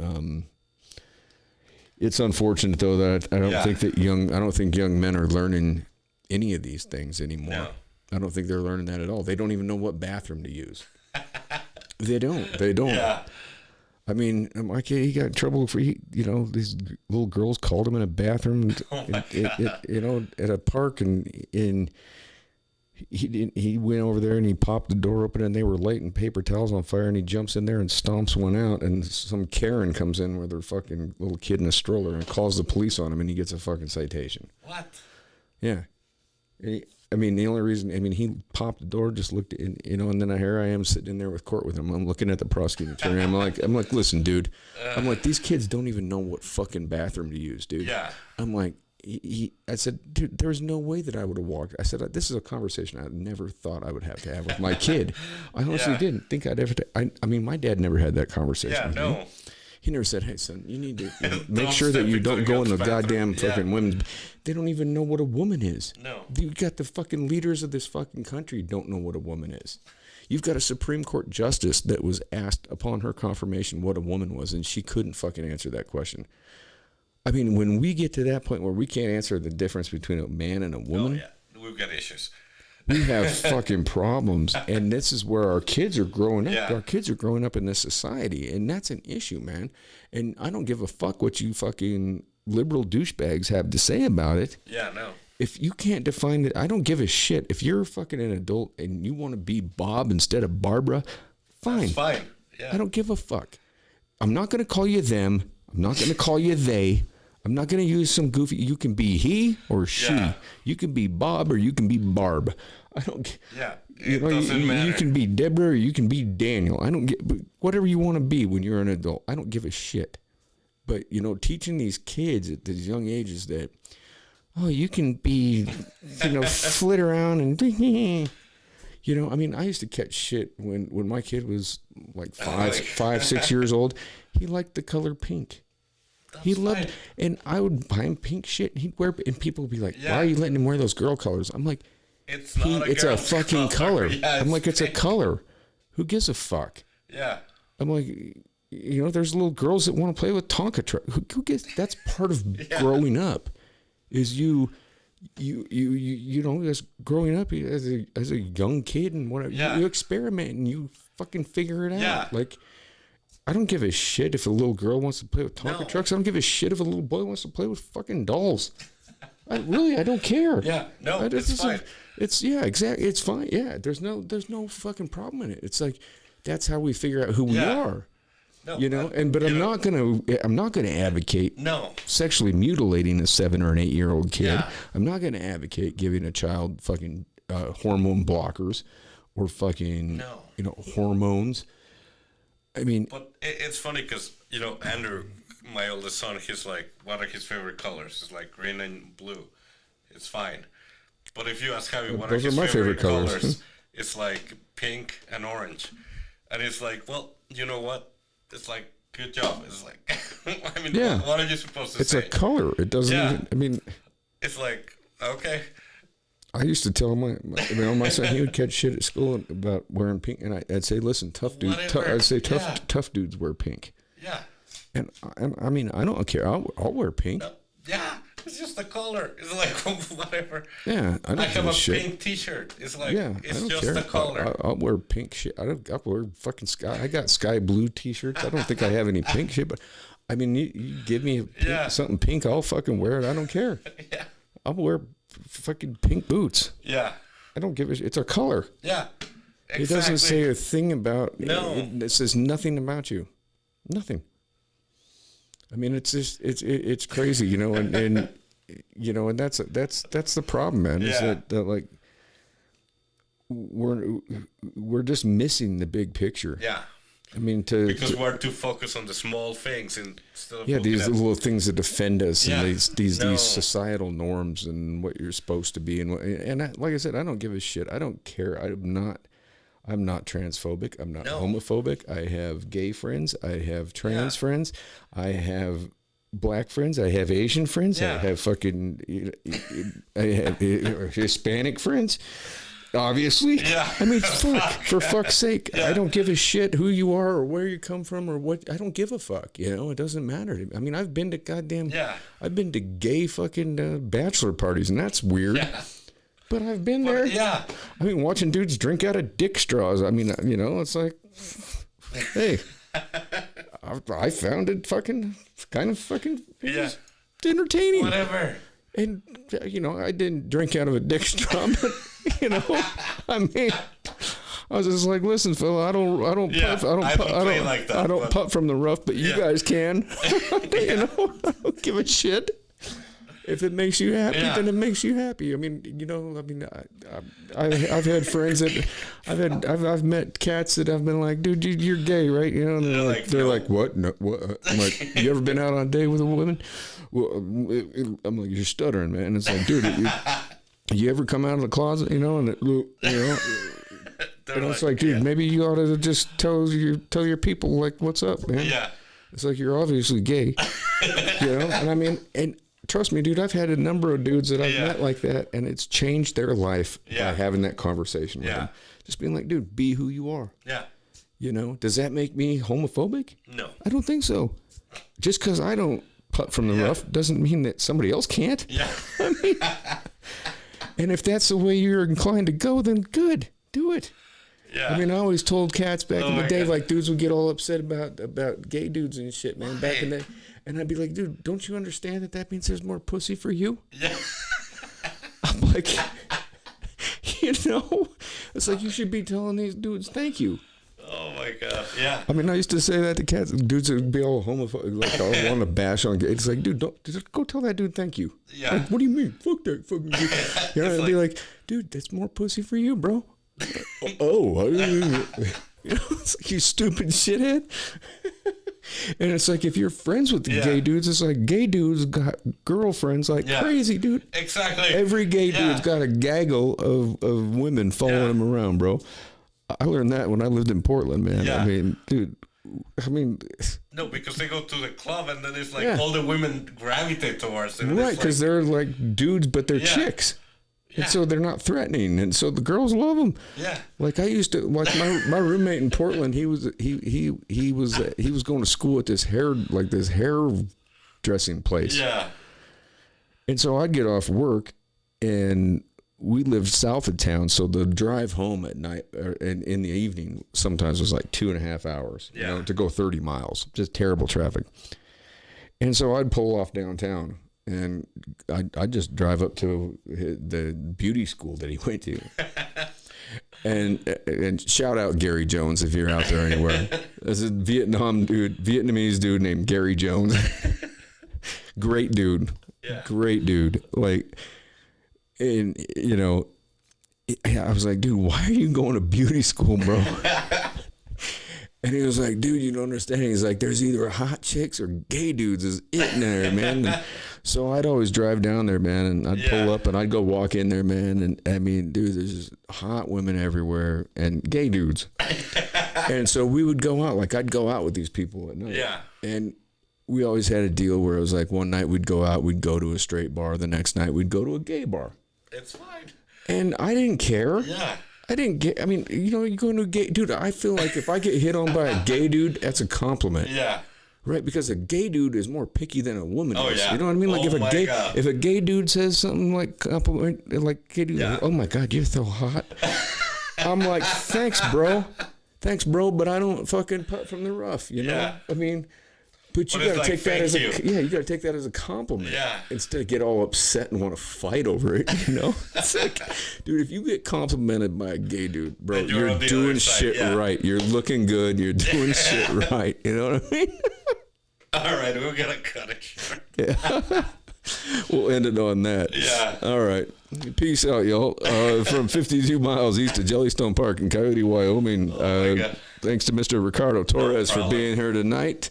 it's unfortunate though that I don't think young men are learning any of these things anymore. No. I don't think they're learning that at all. They don't even know what bathroom to use. They don't. Yeah. I mean, my kid, he got in trouble for, these little girls called him in a bathroom, at a park, and he went over there and he popped the door open, and they were lighting paper towels on fire, and he jumps in there and stomps one out, and some Karen comes in with her fucking little kid in a stroller and calls the police on him, and he gets a fucking citation. What? Yeah. The only reason, he popped the door, just looked, and then here I am sitting in there with court with him. I'm looking at the prosecuting attorney. I'm like, listen, dude. I'm like, these kids don't even know what fucking bathroom to use, dude. Yeah. I'm like, I said, dude, there was no way that I would have walked. I said, this is a conversation I never thought I would have to have with my kid. I honestly didn't think I'd ever. My dad never had that conversation. Yeah, no. Me. He never said, hey, son, you need to make sure that you don't go in the goddamn fucking women's. They don't even know what a woman is. No. You got the fucking leaders of this fucking country don't know what a woman is. You've got a Supreme Court justice that was asked upon her confirmation what a woman was, and she couldn't fucking answer that question. I mean, when we get to that point where we can't answer the difference between a man and a woman. Oh, yeah. we've got issues. We have fucking problems, and this is where our kids are growing up. Yeah. Our kids are growing up in this society, and that's an issue, man. And I don't give a fuck what you fucking liberal douchebags have to say about it. Yeah, no. If you can't define it, I don't give a shit. If you're fucking an adult and you want to be Bob instead of Barbara, fine. That's fine. Yeah. I don't give a fuck. I'm not going to call you them. I'm not going to call you they. I'm not going to use some goofy. You can be he or she. Yeah. You can be Bob or you can be Barb. I don't. Yeah. You know, you can be Deborah or you can be Daniel. I don't get whatever you want to be when you're an adult. I don't give a shit. But you know, teaching these kids at these young ages that, oh, you can be, you know, flit around and, you know, I mean, I used to catch shit when my kid was like 6 years old. He liked the color pink. He loved, and I would buy him pink shit, and he'd wear, and people would be like, "Why are you letting him wear those girl colors?" I'm like, "It's not it's a fucking color." Yeah, I'm like, "It's a color. Who gives a fuck?" Yeah. I'm like, you know, there's little girls that want to play with Tonka truck. Who gives? That's part of growing up. Is you know, as growing up as a young kid and whatever, you experiment and you fucking figure it out. Yeah. Like, I don't give a shit if a little girl wants to play with Tonka trucks. I don't give a shit if a little boy wants to play with fucking dolls. I don't care. Yeah, no, it's fine. Exactly. It's fine. Yeah, there's no fucking problem in it. It's like, that's how we figure out who we are. No, you know, but I'm not gonna advocate sexually mutilating a 7 or an 8 year old kid. Yeah. I'm not gonna advocate giving a child fucking hormone blockers or fucking you know, hormones. I mean, but it's funny because, you know, Andrew, my oldest son, he's like, what are his favorite colors? It's like green and blue. It's fine. But if you ask Javi, what are his favorite colors? It's like pink and orange. And it's like, well, you know what? It's like, good job. It's like, I mean, what are you supposed to say? It's a color. It doesn't even, I mean. It's like, okay. I used to tell my son, he would catch shit at school about wearing pink, and I'd say, "Listen, tough dudes." I'd say, "Tough dudes wear pink." Yeah. And I mean, I don't care. I'll wear pink. No, yeah, it's just the color. It's like whatever. Yeah, I don't have a shit. pink T-shirt. It's like it's just care. the color. I'll wear pink shit. I'll wear fucking sky. I got sky blue T-shirts. I don't think I have any pink shit, but I mean, you give me something pink, I'll fucking wear it. I don't care. Yeah. I'll wear fucking pink boots. Yeah. I don't give a shit. It's a color. Yeah. Exactly. It doesn't say a thing about. No. It says nothing about you. Nothing. I mean, it's just it's crazy, you know, and you know, and that's the problem, man. Is that like we're just missing the big picture. Yeah. I mean, because we're too focused on the small things instead of these little things that defend us and these societal norms and what you're supposed to be and like I said, I don't give a shit. I don't care. I'm not transphobic. I'm not homophobic. I have gay friends. I have trans friends. I have black friends. I have Asian friends. I have fucking I have Hispanic friends. Obviously. Yeah. I mean, for fuck's sake. Yeah. I don't give a shit who you are or where you come from or what. I don't give a fuck. You know, it doesn't matter to me. I mean, I've been to I've been to gay fucking bachelor parties, and that's weird. Yeah. But I've been there. Yeah. I mean, watching dudes drink out of dick straws. I mean, you know, it's like, hey, I found it fucking kind of fucking entertaining. Whatever. And, you know, I didn't drink out of a dick straw, but, you know, I mean, I was just like, listen, Phil, I don't putt from the rough, but you guys can. You know, I don't give a shit. If it makes you happy, then it makes you happy. I mean, you know, I've had friends that I've met cats that I've been like, dude, you're gay, right? You know, and they're like, what? No, what? I'm like, you ever been out on a date with a woman? Well, I'm like, you're stuttering, man. And it's like, dude, you ever come out of the closet, you know? And you know, and it's like, dude, maybe you ought to just tell your people like, what's up, man? Yeah. It's like, you're obviously gay, you know. And I mean, and trust me, dude, I've had a number of dudes that I've met like that, and it's changed their life by having that conversation with them. Just being like, dude, be who you are. Yeah. You know, does that make me homophobic? No. I don't think so. Just because I don't putt from the rough doesn't mean that somebody else can't. Yeah. I mean, And if that's the way you're inclined to go, then good. Do it. Yeah. I mean, I always told cats back in the day, God. like, dudes would get all upset about gay dudes and shit, man, back in the day. And I'd be like, dude, don't you understand that means there's more pussy for you? Yeah. I'm like, it's like you should be telling these dudes thank you. Oh my God. Yeah. I mean, I used to say that to cats. Dudes would be all homophobic, like all want to bash on gays. It's like, dude, just go tell that dude thank you. Yeah. Like, what do you mean? Fuck that fucking dude. You know, I'd be like, dude, that's more pussy for you, bro. It's like, you stupid shithead. And it's like, if you're friends with the gay dudes, it's like gay dudes got girlfriends like crazy, dude. Exactly. Every gay dude's got a gaggle of women following him around, bro. I learned that when I lived in Portland, man. Yeah. I mean, dude, no, because they go to the club and then it's like all the women gravitate towards them. Right, because they're like dudes, but they're chicks. Yeah. And so they're not threatening, and so the girls love them. Yeah. Like I used to, like my roommate in Portland. He was going to school at this hair dressing place. Yeah. And so I'd get off work, and we lived south of town, so the drive home at night or in the evening sometimes was like 2.5 hours. Yeah. You know, to go 30 miles, just terrible traffic. And so I'd pull off downtown. And I just drive up to the beauty school that he went to, and shout out Gary Jones if you're out there anywhere. There's a Vietnamese dude named Gary Jones. Great dude, great dude. Like, and I was like, dude, why are you going to beauty school, bro? And he was like, dude, you don't understand. He's like, there's either hot chicks or gay dudes is it in there, man. And so I'd always drive down there, man, and I'd pull up and I'd go walk in there, man. And I mean, dude, there's just hot women everywhere and gay dudes. And so we would go out, like I'd go out with these people at night. Yeah. And we always had a deal where it was like one night we'd go out, we'd go to a straight bar. The next night we'd go to a gay bar. It's fine. And I didn't care. Yeah. You go into a gay dude. I feel like if I get hit on by a gay dude, that's a compliment. Yeah. Right, because a gay dude is more picky than a woman is. Yeah. You know what I mean? Like if a gay dude says something like compliment, like gay dude, like, oh my God, you're so hot. I'm like, thanks, bro, but I don't fucking putt from the rough. You know? Yeah. I mean, but you gotta take that as you gotta take that as a compliment. Yeah. Instead of get all upset and want to fight over it. You know? It's like, dude, if you get complimented by a gay dude, bro, you're doing shit right. You're looking good. You're doing shit right. You know what I mean? All right, we're gonna cut it short. Yeah. We'll end it on that. Yeah. All right. Peace out, y'all. From 52 miles east of Jellystone Park in Coyote, Wyoming. Thanks to Mr. Ricardo Torres for being here tonight.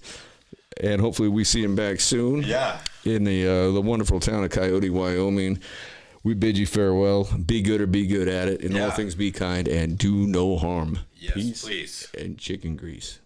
And hopefully we see him back soon. Yeah. In the wonderful town of Coyote, Wyoming. We bid you farewell. Be good or be good at it. In all things, be kind and do no harm. Yes, Peace please. and chicken grease.